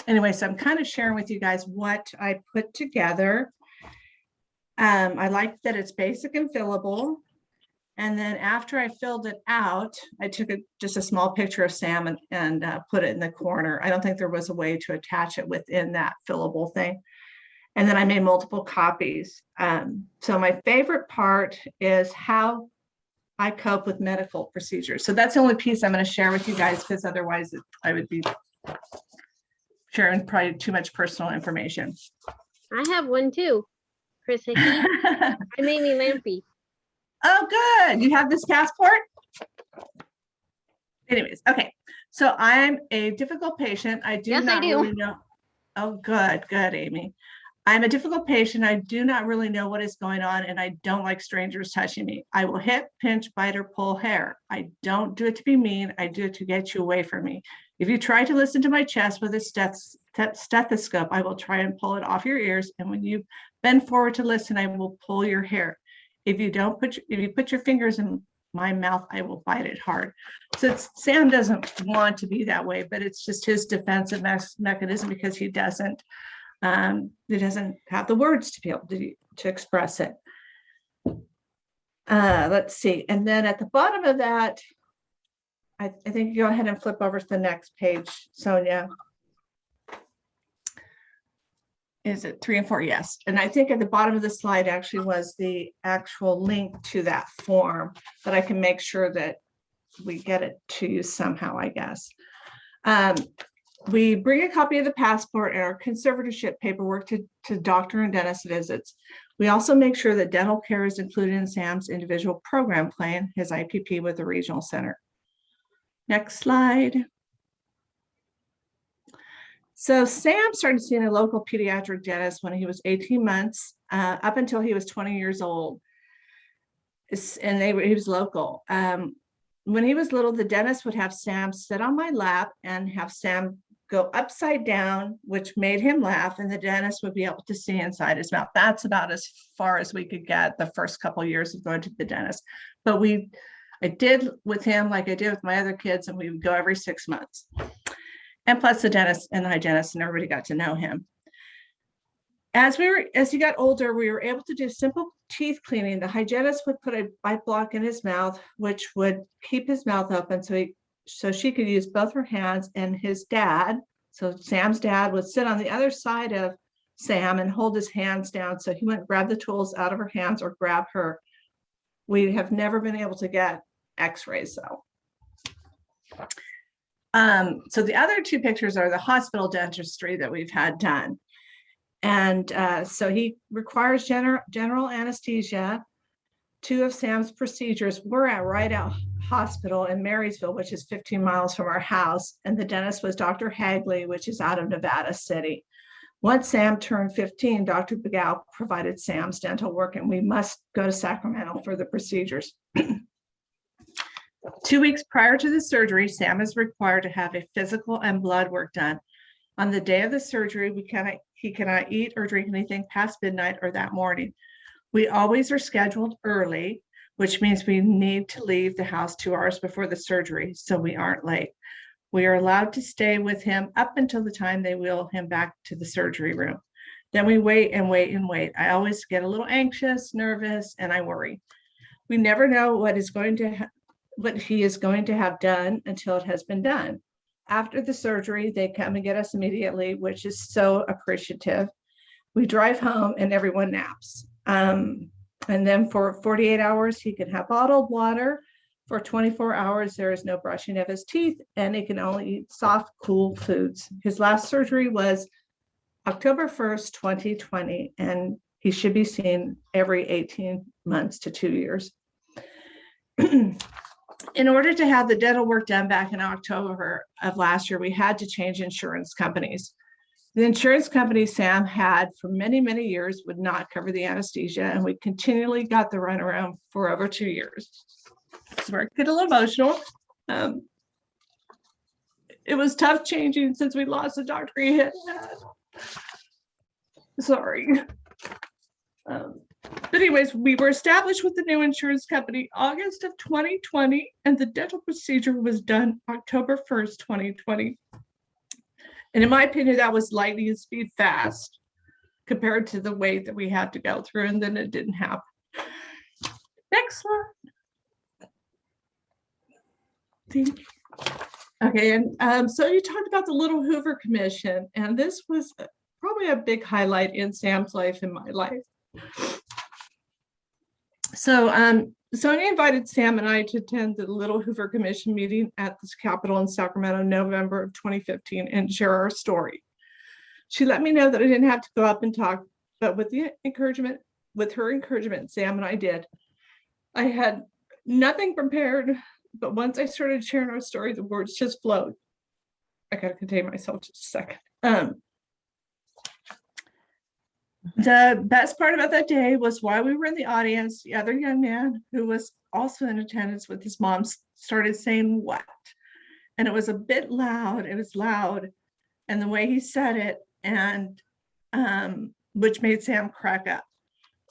anyway, so I'm kind of sharing with you guys what I put together. I like that it's basic and fillable. And then after I filled it out, I took just a small picture of Sam and put it in the corner. I don't think there was a way to attach it within that fillable thing. And then I made multiple copies. So my favorite part is how I cope with medical procedures. So that's the only piece I'm going to share with you guys, because otherwise I would be sharing probably too much personal information. I have one too, Chris Hickey. I made me Lampy. Oh, good. You have this passport? Anyways, okay. So I'm a difficult patient. I do not really know. Oh, good, Amy. I'm a difficult patient. I do not really know what is going on, and I don't like strangers touching me. I will hit, pinch, bite, or pull hair. I don't do it to be mean. I do it to get you away from me. If you try to listen to my chest with a stethoscope, I will try and pull it off your ears. And when you bend forward to listen, I will pull your hair. If you put your fingers in my mouth, I will bite it hard. So Sam doesn't want to be that way, but it's just his defensive mechanism because he doesn't have the words to be able to express it. Let's see. And then at the bottom of that, I think you go ahead and flip over to the next page, Sonia. Is it 3 and 4? Yes. And I think at the bottom of the slide actually was the actual link to that form, but I can make sure that we get it to you somehow, I guess. We bring a copy of the passport and our conservatorship paperwork to doctor and dentist visits. We also make sure that dental care is included in Sam's individual program plan, his IPP with the regional center. Next slide. So Sam started seeing a local pediatric dentist when he was 18 months, up until he was 20 years old. And he was local. When he was little, the dentist would have Sam sit on my lap and have Sam go upside down, which made him laugh, and the dentist would be able to see inside his mouth. That's about as far as we could get the first couple of years of going to the dentist. But I did with him like I did with my other kids, and we would go every 6 months. And plus the dentist and the hygienist and everybody got to know him. As he got older, we were able to do simple teeth cleaning. The hygienist would put a bite block in his mouth, which would keep his mouth open so she could use both her hands, and his dad, so Sam's dad, would sit on the other side of Sam and hold his hands down so he wouldn't grab the tools out of her hands or grab her. We have never been able to get x-rays though. So the other two pictures are the hospital dentistry that we've had done. And so he requires general anesthesia. 2 of Sam's procedures were at Rideout Hospital in Marysville, which is 15 miles from our house. And the dentist was Dr. Hagley, which is out of Nevada City. Once Sam turned 15, Dr. Begal provided Sam's dental work, and we must go to Sacramento for the procedures. 2 weeks prior to the surgery, Sam is required to have a physical and blood work done. On the day of the surgery, he cannot eat or drink anything past midnight or that morning. We always are scheduled early, which means we need to leave the house 2 hours before the surgery so we aren't late. We are allowed to stay with him up until the time they wheel him back to the surgery room. Then we wait and wait and wait. I always get a little anxious, nervous, and I worry. We never know what he is going to have done until it has been done. After the surgery, they come and get us immediately, which is so appreciative. We drive home and everyone naps. And then for 48 hours, he can have bottled water. For 24 hours, there is no brushing of his teeth, and he can only eat soft, cool foods. His last surgery was October 1st, 2020, and he should be seen every 18 months to 2 years. In order to have the dental work done back in October of last year, we had to change insurance companies. The insurance company Sam had for many, many years would not cover the anesthesia, and we continually got the runaround for over 2 years. So I get a little emotional. It was tough changing since we lost the doctor he had. Sorry. But anyways, we were established with the new insurance company August of 2020, and the dental procedure was done October 1st, 2020. And in my opinion, that was lightning speed fast compared to the wait that we had to go through, and then it didn't happen. Next slide. Thank you. Okay, and so you talked about the Little Hoover Commission, and this was probably a big highlight in Sam's life and my life. So Sonia invited Sam and I to attend the Little Hoover Commission meeting at this Capitol in Sacramento, November of 2015, and share our story. She let me know that I didn't have to go up and talk, but with her encouragement, Sam and I did. I had nothing prepared, but once I started sharing our story, the words just flowed. I gotta contain myself just a second. The best part about that day was while we were in the audience, the other young man who was also in attendance with his mom started saying "what," and it was a bit loud. It was loud, and the way he said it, and which made Sam crack up.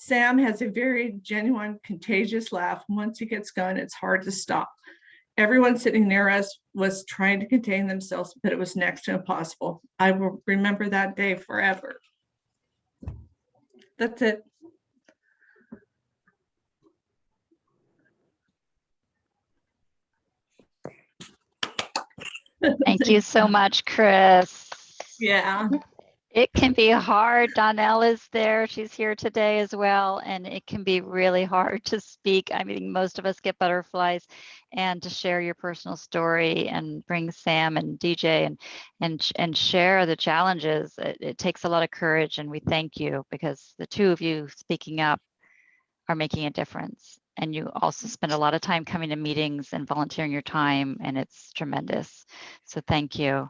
Sam has a very genuine, contagious laugh. Once he gets going, it's hard to stop. Everyone sitting near us was trying to contain themselves, but it was next to impossible. I will remember that day forever. That's it. Thank you so much, Chris. Yeah. It can be hard. Donnell is there. She's here today as well. And it can be really hard to speak. I mean, most of us get butterflies, and to share your personal story and bring Sam and DJ and share the challenges. It takes a lot of courage, and we thank you, because the two of you speaking up are making a difference. And you also spend a lot of time coming to meetings and volunteering your time, and it's tremendous. So thank you.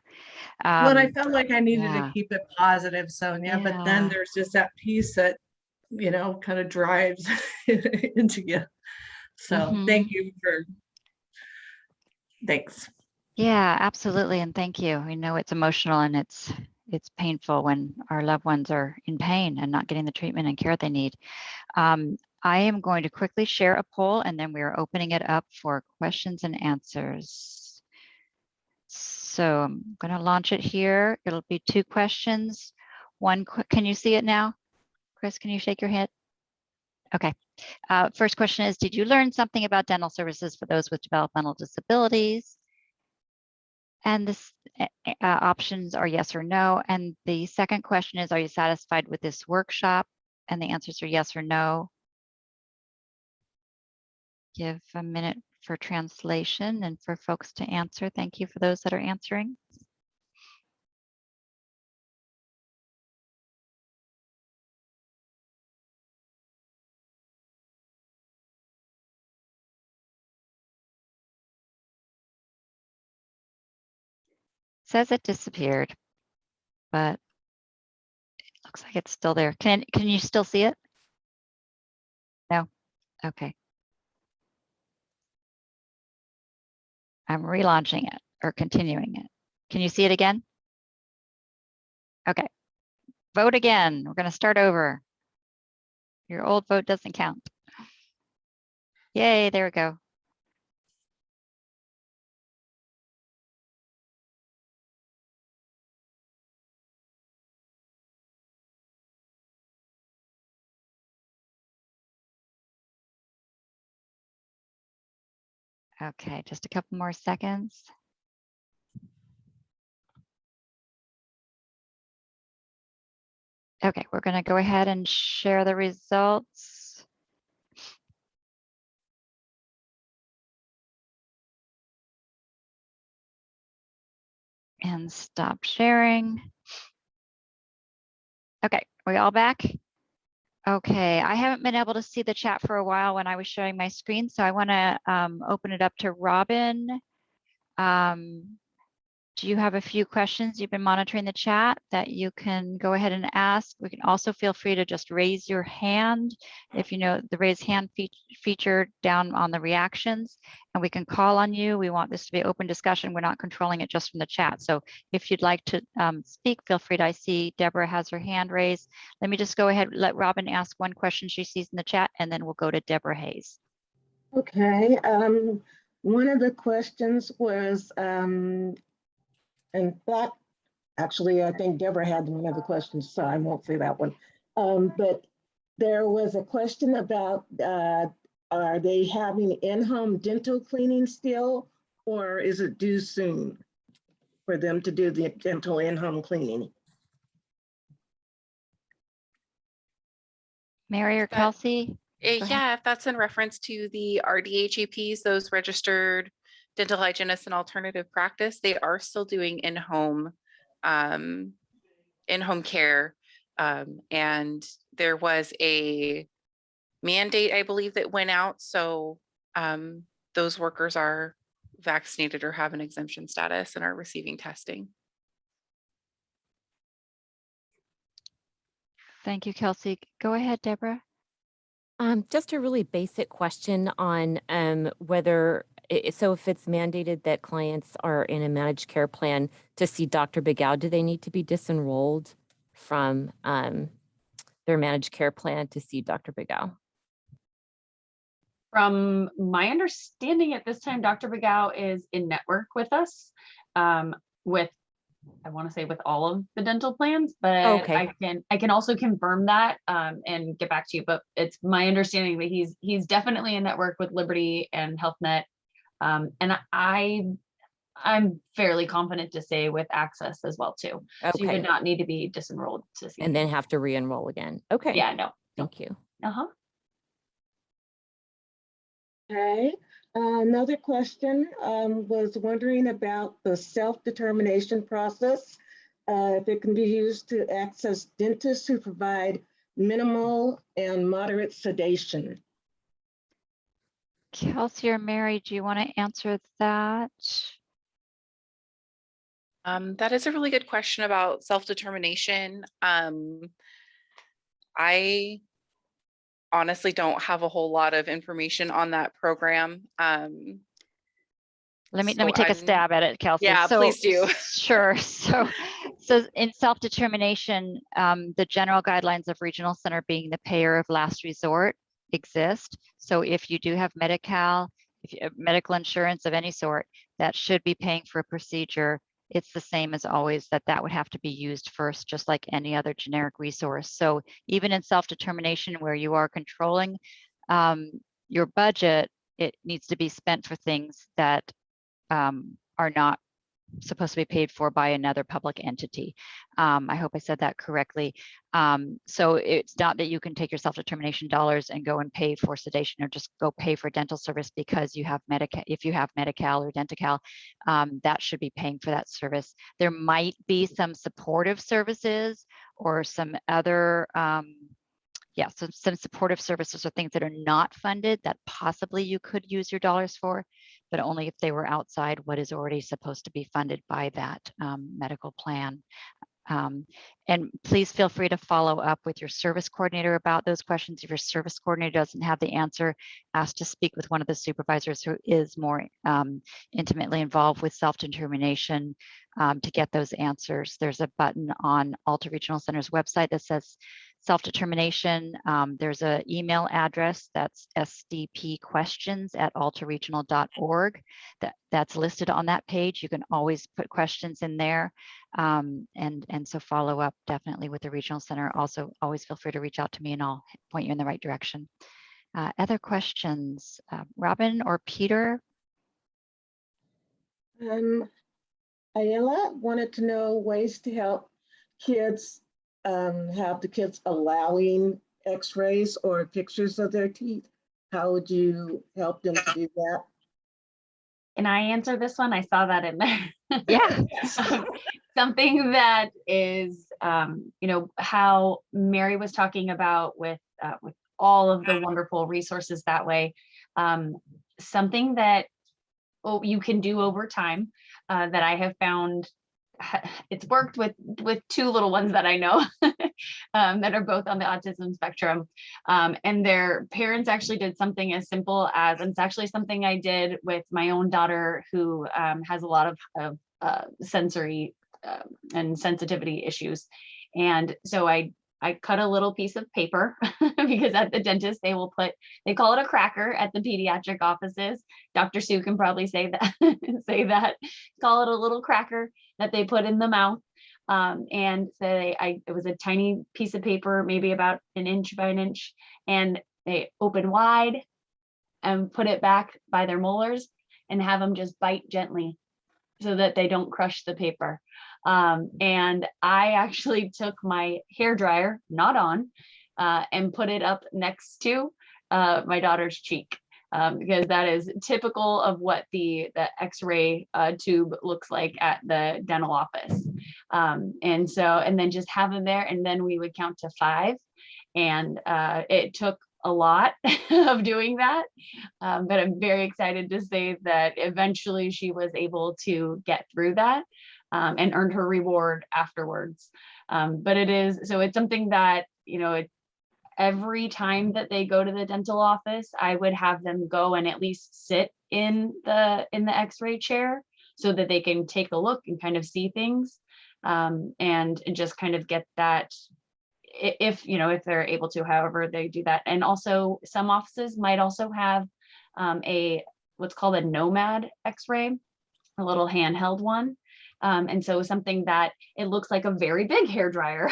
Well, and I felt like I needed yeah. to keep it positive. So yeah, but then there's just that piece that, you know, kind of drives into you. So thank you for, thanks. Yeah, absolutely. And thank you. We know it's emotional, and it's painful when our loved ones are in pain and not getting the treatment and care they need. I am going to quickly share a poll, and then we are opening it up for questions and answers. So I'm going to launch it here. It'll be 2 questions. One, can you see it now? Chris, can you shake your head? Okay. First question is, did you learn something about dental services for those with developmental disabilities? And this options are yes or no. And the second question is, are you satisfied with this workshop? And the answers are yes or no. Give a minute for translation and for folks to answer. Thank you for those that are answering. Says it disappeared, but it looks like it's still there. Can you still see it? No? Okay. I'm relaunching it or continuing it. Can you see it again? Okay. Vote again. We're going to start over. Your old vote doesn't count. Yay, there we go. Okay, just a couple more seconds. Okay, we're going to go ahead and share the results. And stop sharing. Okay, we all back? Okay, I haven't been able to see the chat for a while when I was showing my screen, so I want to open it up to Robin. Do you have a few questions? You've been monitoring the chat that you can go ahead and ask. We can also feel free to just raise your hand if you know the raise hand feature down on the reactions, and we can call on you. We want this to be open discussion. We're not controlling it just from the chat. So if you'd like to speak, feel free to. I see Deborah has her hand raised. Let me just go ahead, let Robin ask one question she sees in the chat, and then we'll go to Deborah Hayes. Okay, one of the questions was, in fact, actually, I think Deborah had one of the questions, so I won't say that one. But there was a question about, are they having in-home dental cleaning still, or is it due soon for them to do the dental in-home cleaning? Mary or Kelsey? Yeah, if that's in reference to the RDHAPs, those registered dental hygienists and alternative practice, they are still doing in-home care. And there was a mandate, I believe, that went out. So those workers are vaccinated or have an exemption status and are receiving testing. Thank you, Kelsey. Go ahead, Deborah. Just a really basic question on whether, so if it's mandated that clients are in a managed care plan to see Dr. Begau, do they need to be disenrolled from their their managed care plan to see Dr. Bigow? From my understanding at this time, Dr. Bigow is in network with us, with, I want to say with all of the dental plans, but Okay. I can also confirm that and get back to you. But it's my understanding that he's definitely in network with Liberty and HealthNet, and I'm fairly confident to say with Access as well too. So you Okay. would not need to be disenrolled to see. And then have to re-enroll again. Okay. Yeah, no. Thank you. Uh-huh. Okay, another question, was wondering about the self-determination process. If it can be used to access dentists who provide minimal and moderate sedation. Kelsey or Mary, do you want to answer that? That is a really good question about self-determination. I honestly don't have a whole lot of information on that program. Let me take a stab at it, Kelsey. Yeah, please do. Sure. So in self-determination, the general guidelines of regional center being the payer of last resort exist. So if you do have Medi-Cal, if you have medical insurance of any sort that should be paying for a procedure, it's the same as always, that would have to be used first, just like any other generic resource. So even in self-determination where you are controlling your budget, it needs to be spent for things that are not supposed to be paid for by another public entity. I hope I said that correctly. So it's not that you can take your self-determination dollars and go and pay for sedation or just go pay for dental service because you have Medi-Cal. If you have Medi-Cal or Denti-Cal, that should be paying for that service. There might be some supportive services or some other so some supportive services or things that are not funded that possibly you could use your dollars for, but only if they were outside what is already supposed to be funded by that medical plan. And please feel free to follow up with your service coordinator about those questions. If your service coordinator doesn't have the answer, ask to speak with one of the supervisors who is more intimately involved with self-determination to get those answers. There's a button on Alta Regional Center's website that says self-determination. There's an email address that's sdpquestions@altaregional.org. That's listed on that page. You can always put questions in there. And so follow up definitely with the regional center. Also, always feel free to reach out to me and I'll point you in the right direction. Other questions? Robin or Peter? Ayala wanted to know ways to help kids, have the kids allowing x-rays or pictures of their teeth. How would you help them to do that? Can I answer this one? I saw that in there. Yeah. Something that is, how Mary was talking about with all of the wonderful resources that way. Something that you can do over time that I have found it's worked with two little ones that I know that are both on the autism spectrum. And their parents actually did something as simple as, and it's actually something I did with my own daughter who has a lot of sensory and sensitivity issues. And so I cut a little piece of paper because at the dentist, they call it a cracker at the pediatric offices. Dr. Sue can probably say that, call it a little cracker that they put in the mouth. And it was a tiny piece of paper, maybe about 1 inch by 1 inch, and they open wide and put it back by their molars and have them just bite gently so that they don't crush the paper. And I actually took my hair dryer, not on, and put it up next to my daughter's cheek, because that is typical of what the X-ray tube looks like at the dental office. And then just have them there, and then we would count to 5. And it took a lot of doing that, but I'm very excited to say that eventually she was able to get through that and earned her reward afterwards. But it's something that, every time that they go to the dental office, I would have them go and at least sit in the X-ray chair so that they can take a look and kind of see things, and just kind of get that if if they're able to, however they do that. And also some offices might also have what's called a Nomad X-ray, a little handheld one. And so something that it looks like a very big hair dryer.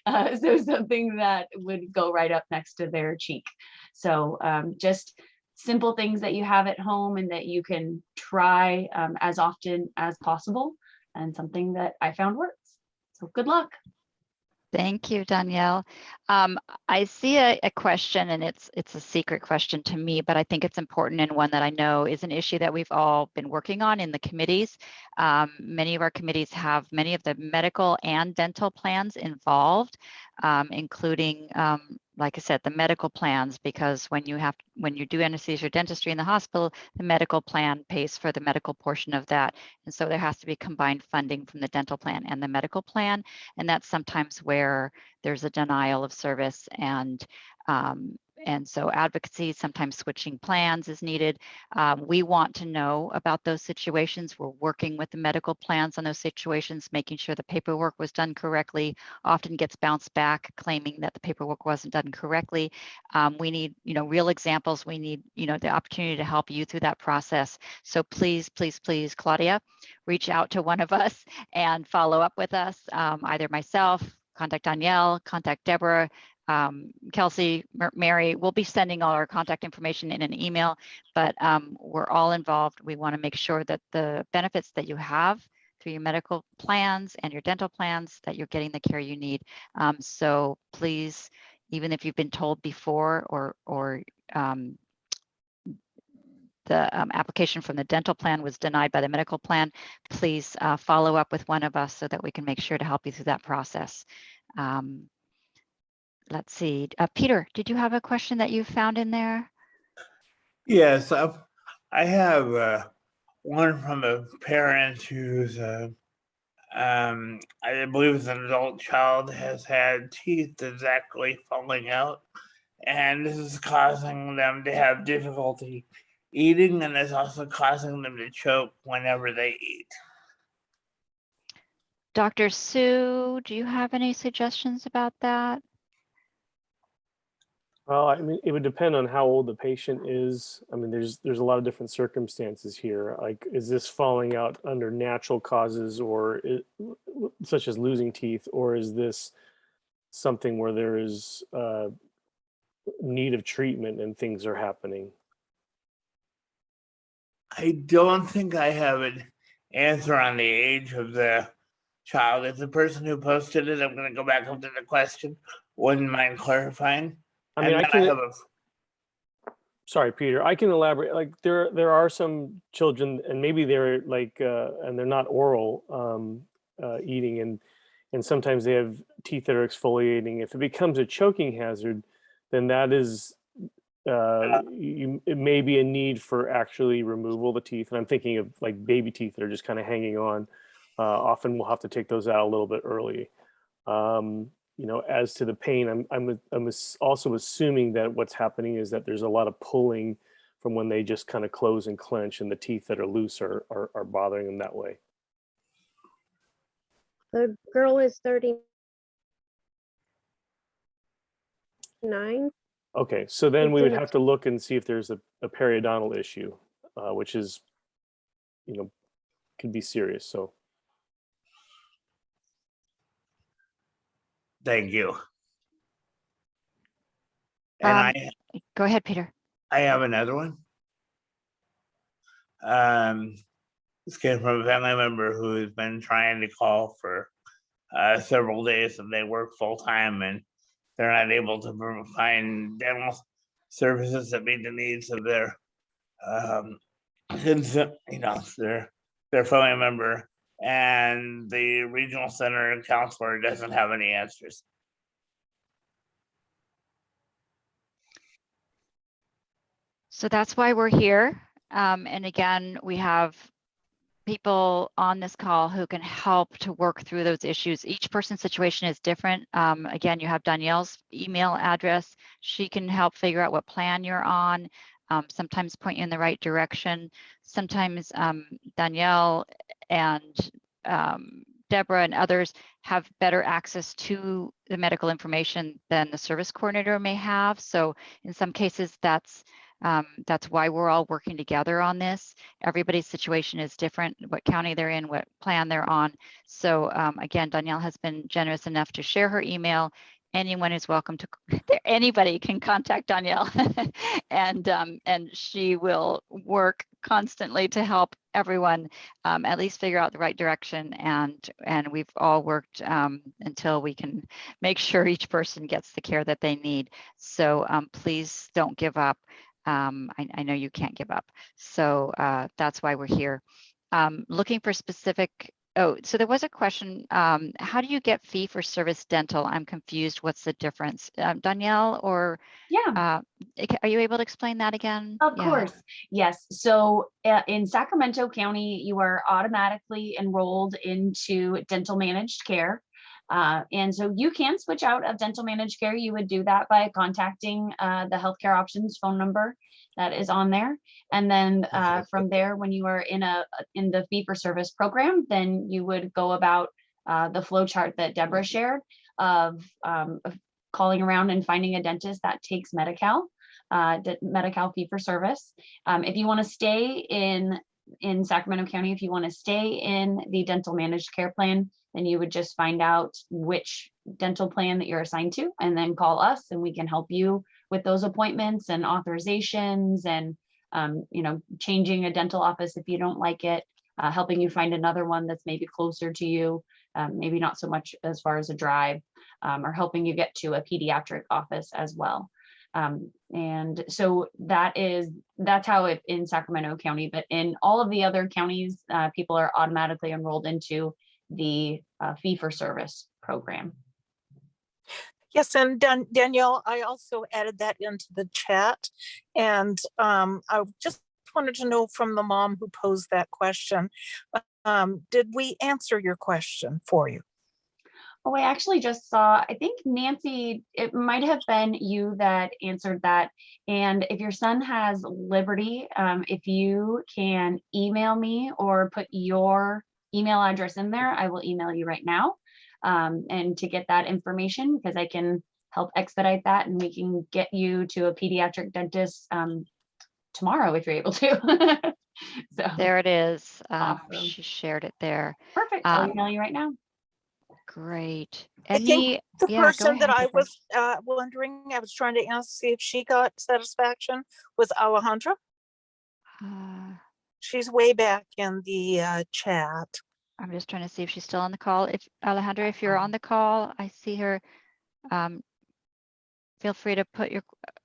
So something that would go right up next to their cheek. So just simple things that you have at home and that you can try as often as possible, and something that I found works. So good luck. Thank you, Danielle. I see a question, and it's a secret question to me, but I think it's important, and one that I know is an issue that we've all been working on in the committees. Many of our committees have many of the medical and dental plans involved, including, like I said, the medical plans, because when you do anesthesia or dentistry in the hospital, the medical plan pays for the medical portion of that. And so there has to be combined funding from the dental plan and the medical plan. And that's sometimes where there's a denial of service, and so advocacy, sometimes switching plans is needed. We want to know about those situations. We're working with the medical plans on those situations, making sure the paperwork was done correctly. Often gets bounced back, claiming that the paperwork wasn't done correctly. We need, real examples. We need, the opportunity to help you through that process. So please, please, please, Claudia, reach out to one of us and follow up with us. Either myself, contact Danielle, contact Deborah, Kelsey, Mary. We'll be sending all our contact information in an email, but we're all involved. We want to make sure that the benefits that you have through your medical plans and your dental plans, that you're getting the care you need. So please, even if you've been told before, or the application from the dental plan was denied by the medical plan, please follow up with one of us so that we can make sure to help you through that process. Let's see. Peter, did you have a question that you found in there? Yes, I have one from a parent who's, I believe it's an adult child, has had teeth exactly falling out, and this is causing them to have difficulty eating, and it's also causing them to choke whenever they eat. Dr. Sue, do you have any suggestions about that? Well, I mean, it would depend on how old the patient is. I mean, there's a lot of different circumstances here. Like, is this falling out under natural causes, or such as losing teeth, or is this something where there is need of treatment and things are happening? I don't think I have an answer on the age of the child. It's the person who posted it. I'm going to go back up to the question. Wouldn't mind clarifying. I mean, sorry, Peter, I can elaborate. Like there are some children, and maybe they're like, and they're not oral eating, and sometimes they have teeth that are exfoliating. If it becomes a choking hazard, then that is, it may be a need for actually removal of the teeth. And I'm thinking of like baby teeth that are just kind of hanging on. Often we'll have to take those out a little bit early. As to the pain, I'm also assuming that what's happening is that there's a lot of pulling from when they just kind of close and clench, and the teeth that are loose are bothering them that way. The girl is 39. Okay, so then we would have to look and see if there's a periodontal issue, which is, could be serious. So. Thank you. And go ahead, Peter. I have another one. This came from a family member who's been trying to call for several days, and they work full time, and they're not able to find dental services that meet the needs of their, their family member. And the regional center and counselor doesn't have any answers. So that's why we're here. And again, we have people on this call who can help to work through those issues. Each person's situation is different. Again, you have Danielle's email address. She can help figure out what plan you're on, sometimes point you in the right direction. Sometimes Danielle and Deborah and others have better access to the medical information than the service coordinator may have. So in some cases, that's why we're all working together on this. Everybody's situation is different, what county they're in, what plan they're on. So again, Danielle has been generous enough to share her email. Anyone is welcome to, anybody can contact Danielle and she will work constantly to help everyone at least figure out the right direction. And we've all worked until we can make sure each person gets the care that they need. So please don't give up. I know you can't give up. So that's why we're here. Looking for specific, so there was a question, how do you get fee for service dental? I'm confused. What's the difference? Danielle, or Yeah. Are you able to explain that again? Of course. Yes. So in Sacramento County, you are automatically enrolled into dental managed care. And so you can switch out of dental managed care. You would do that by contacting the healthcare options phone number that is on there. And then from there, when you are in the fee for service program, then you would go about the flow chart that Deborah shared of calling around and finding a dentist that takes Medi-Cal, Medi-Cal fee for service. If you want to stay in Sacramento County, if you want to stay in the dental managed care plan, then you would just find out which dental plan that you're assigned to and then call us and we can help you with those appointments and authorizations and changing a dental office if you don't like it, helping you find another one that's maybe closer to you, maybe not so much as far as a drive, or helping you get to a pediatric office as well. And so that's how it in Sacramento County, but in all of the other counties, people are automatically enrolled into the fee for service program. Yes, and Danielle, I also added that into the chat. And I just wanted to know from the mom who posed that question, did we answer your question for you? Oh, I actually just saw, I think Nancy, it might have been you that answered that. And if your son has Liberty, if you can email me or put your email address in there, I will email you right now. And to get that information, because I can help expedite that and we can get you to a pediatric dentist tomorrow if you're able to. So there it is. Awesome. She shared it there. Perfect. I'll email you right now. Great. I think the Yeah, person that ahead, I was wondering, I was trying to ask, see if she got satisfaction, was Alejandra. She's way back in the chat. I'm just trying to see if she's still on the call. If Alejandra, if you're on the call, I see her. Feel free to put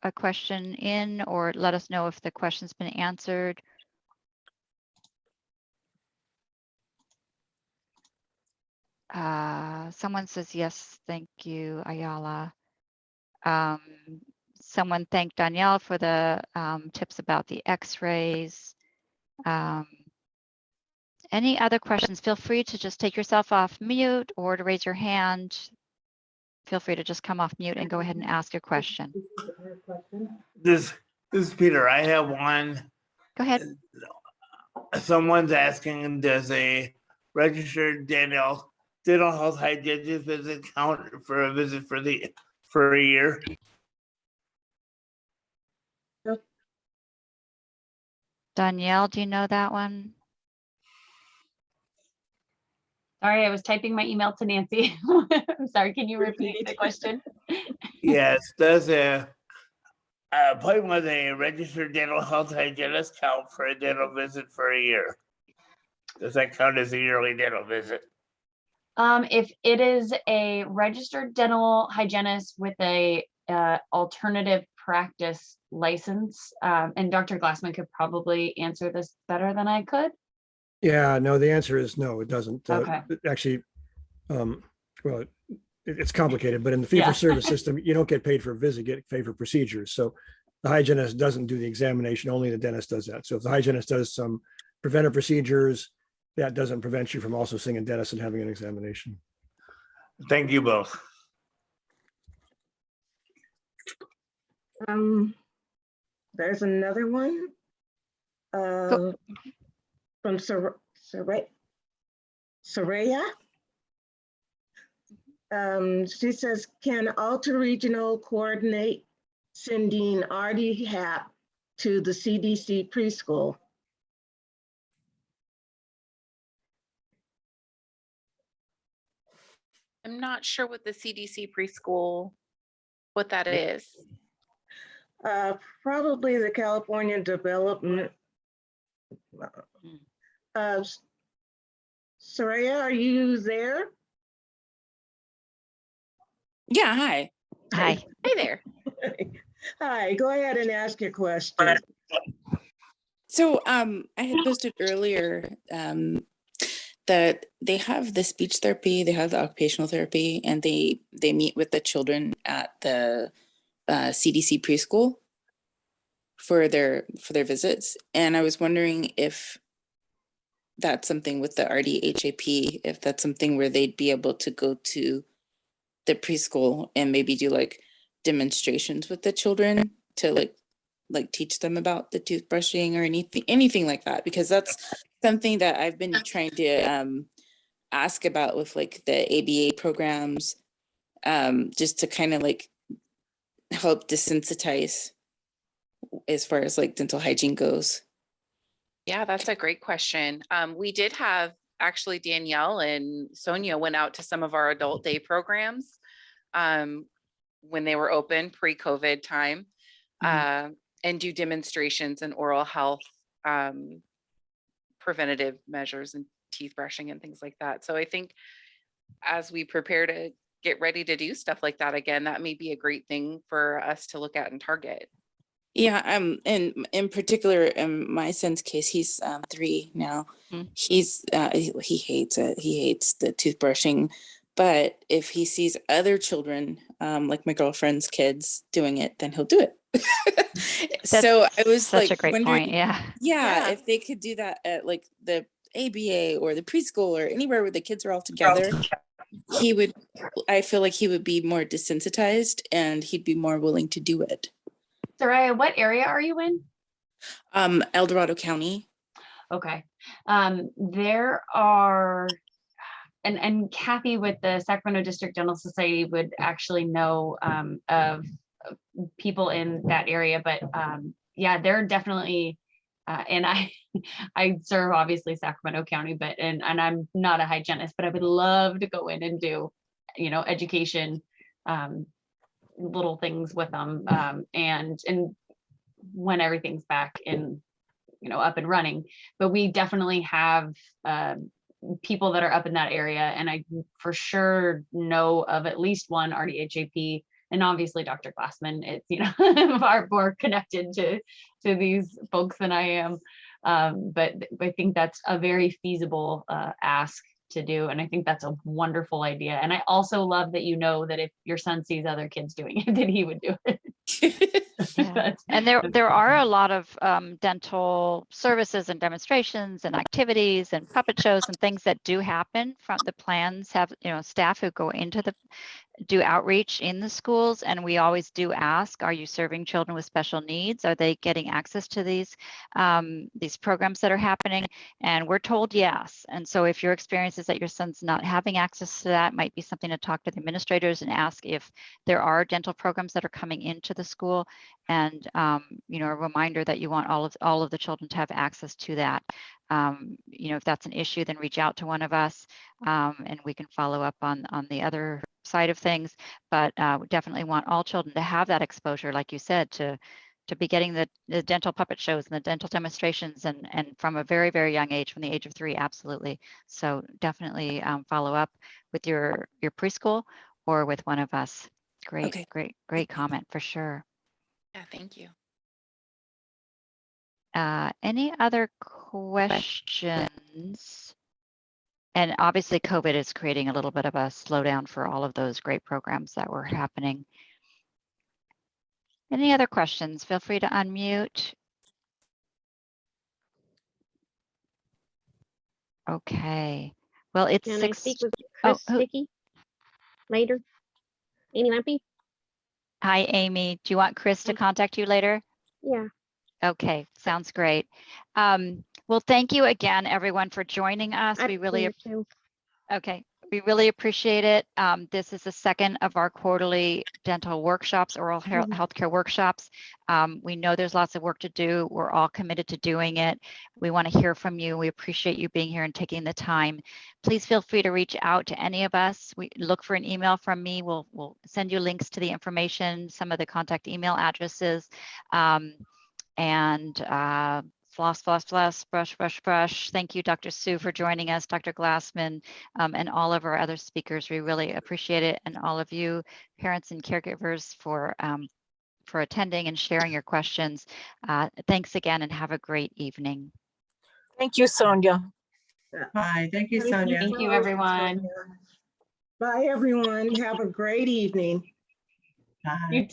a question in or let us know if the question's been answered. Someone says yes, thank you, Ayala. Someone thanked Danielle for the tips about the x-rays. Any other questions? Feel free to just take yourself off mute or to raise your hand. Feel free to just come off mute and go ahead and ask your question. This is Peter. I have one. Go ahead. Someone's asking, does a registered dental health hygienist visit count for a visit for a year? Danielle, do you know that one? Sorry, I was typing my email to Nancy. I'm sorry, can you repeat the question? Yes, does a appointment with a registered dental health hygienist count for a dental visit for a year? Does that count as a yearly dental visit? If it is a registered dental hygienist with a alternative practice license, and Dr. Glassman could probably answer this better than I could. Yeah, no, the answer is no, it doesn't. Okay. Actually, well, it's complicated, but in the fee-for-service system, you don't get paid for a visit, you get paid for procedures. So the hygienist doesn't do the examination, only the dentist does that. So if the hygienist does some preventive procedures, that doesn't prevent you from also seeing a dentist and having an examination. Thank you both. There's another one from Soraya. She says, can Alter Regional coordinate sending RD-HAP to the CDC preschool? I'm not sure what the CDC preschool, what that is. Probably the California Development. Soraya, are you there? Yeah, hi. Hi. Hey there. Hi, go ahead and ask your question. So I had posted earlier that they have the speech therapy, they have the occupational therapy, and they meet with the children at the CDC preschool for their visits. And I was wondering if that's something with the RDHAP, if that's something where they'd be able to go to the preschool and maybe do like demonstrations with the children to like teach them about the toothbrushing or anything like that, because that's something that I've been trying to ask about with like the ABA programs, just to kind of like help desensitize as far as like dental hygiene goes. Yeah, that's a great question. We did have actually Danielle and Sonia went out to some of our adult day programs when they were open pre-COVID time, and do demonstrations and oral health preventative measures and teeth brushing and things like that. So I think as we prepare to get ready to do stuff like that again, that may be a great thing for us to look at and target. Yeah, and in particular, in my son's case, he's 3 now. He's he hates it. He hates the toothbrushing. But if he sees other children, like my girlfriend's kids doing it, then he'll do it. So I was such like a great wondering, point. Yeah. yeah, if they could do that at like the ABA or the preschool or anywhere where the kids are all together, I feel like he would be more desensitized and he'd be more willing to do it. Soraya, what area are you in? El Dorado County. Okay. There are, and Kathy with the Sacramento District Dental Society would actually know of people in that area, but yeah, they're definitely, and I serve obviously Sacramento County, but and I'm not a hygienist, but I would love to go in and do, education, little things with them, and when everything's back in, up and running. But we definitely have people that are up in that area, and I for sure know of at least one RDHAP, and obviously Dr. Glassman. It's far more connected to these folks than I am, but I think that's a very feasible ask to do, and I think that's a wonderful idea. And I also love that that if your son sees other kids doing it, that he would do it. Yeah. And there are a lot of dental services and demonstrations and activities and puppet shows and things that do happen. From the plans have staff who go into do outreach in the schools, and we always do ask, are you serving children with special needs? Are they getting access to these programs that are happening? And we're told yes. And so if your experience is that your son's not having access to that, might be something to talk to the administrators and ask if there are dental programs that are coming into the school, and a reminder that you want all of the children to have access to that. If that's an issue, then reach out to one of us, and we can follow up on the other side of things. But we definitely want all children to have that exposure, like you said, to be getting the dental puppet shows and the dental demonstrations, and from a very, very young age, from the age of 3, absolutely. So definitely follow up with your preschool or with one of us. Great, okay. Great comment for sure. Yeah, thank you. Any other questions? And obviously COVID is creating a little bit of a slowdown for all of those great programs that were happening. Any other questions? Feel free to unmute. Okay. Well, it's Can 6. I speak with Chris Hickey later? Amy Lampy? Hi, Amy. Do you want Chris to contact you later? Yeah. Okay, sounds great. Well, thank you again, everyone, for joining us. We really too. Okay, We really appreciate it. This is the second of our quarterly dental workshops, oral healthcare workshops. We know there's lots of work to do. We're all committed to doing it. We want to hear from you. We appreciate you being here and taking the time. Please feel free to reach out to any of us. We look for an email from me. We'll send you links to the information, some of the contact email addresses, floss, floss, floss, brush, brush, brush. Thank you, Dr. Sue, for joining us, Dr. Glassman, and all of our other speakers. We really appreciate it. And all of you, parents and caregivers, for attending and sharing your questions. Thanks again and have a great evening. Thank you, Sonia. Bye. Thank you, Sonia. Thank you, everyone. Bye, everyone. Have a great evening. Bye. You too.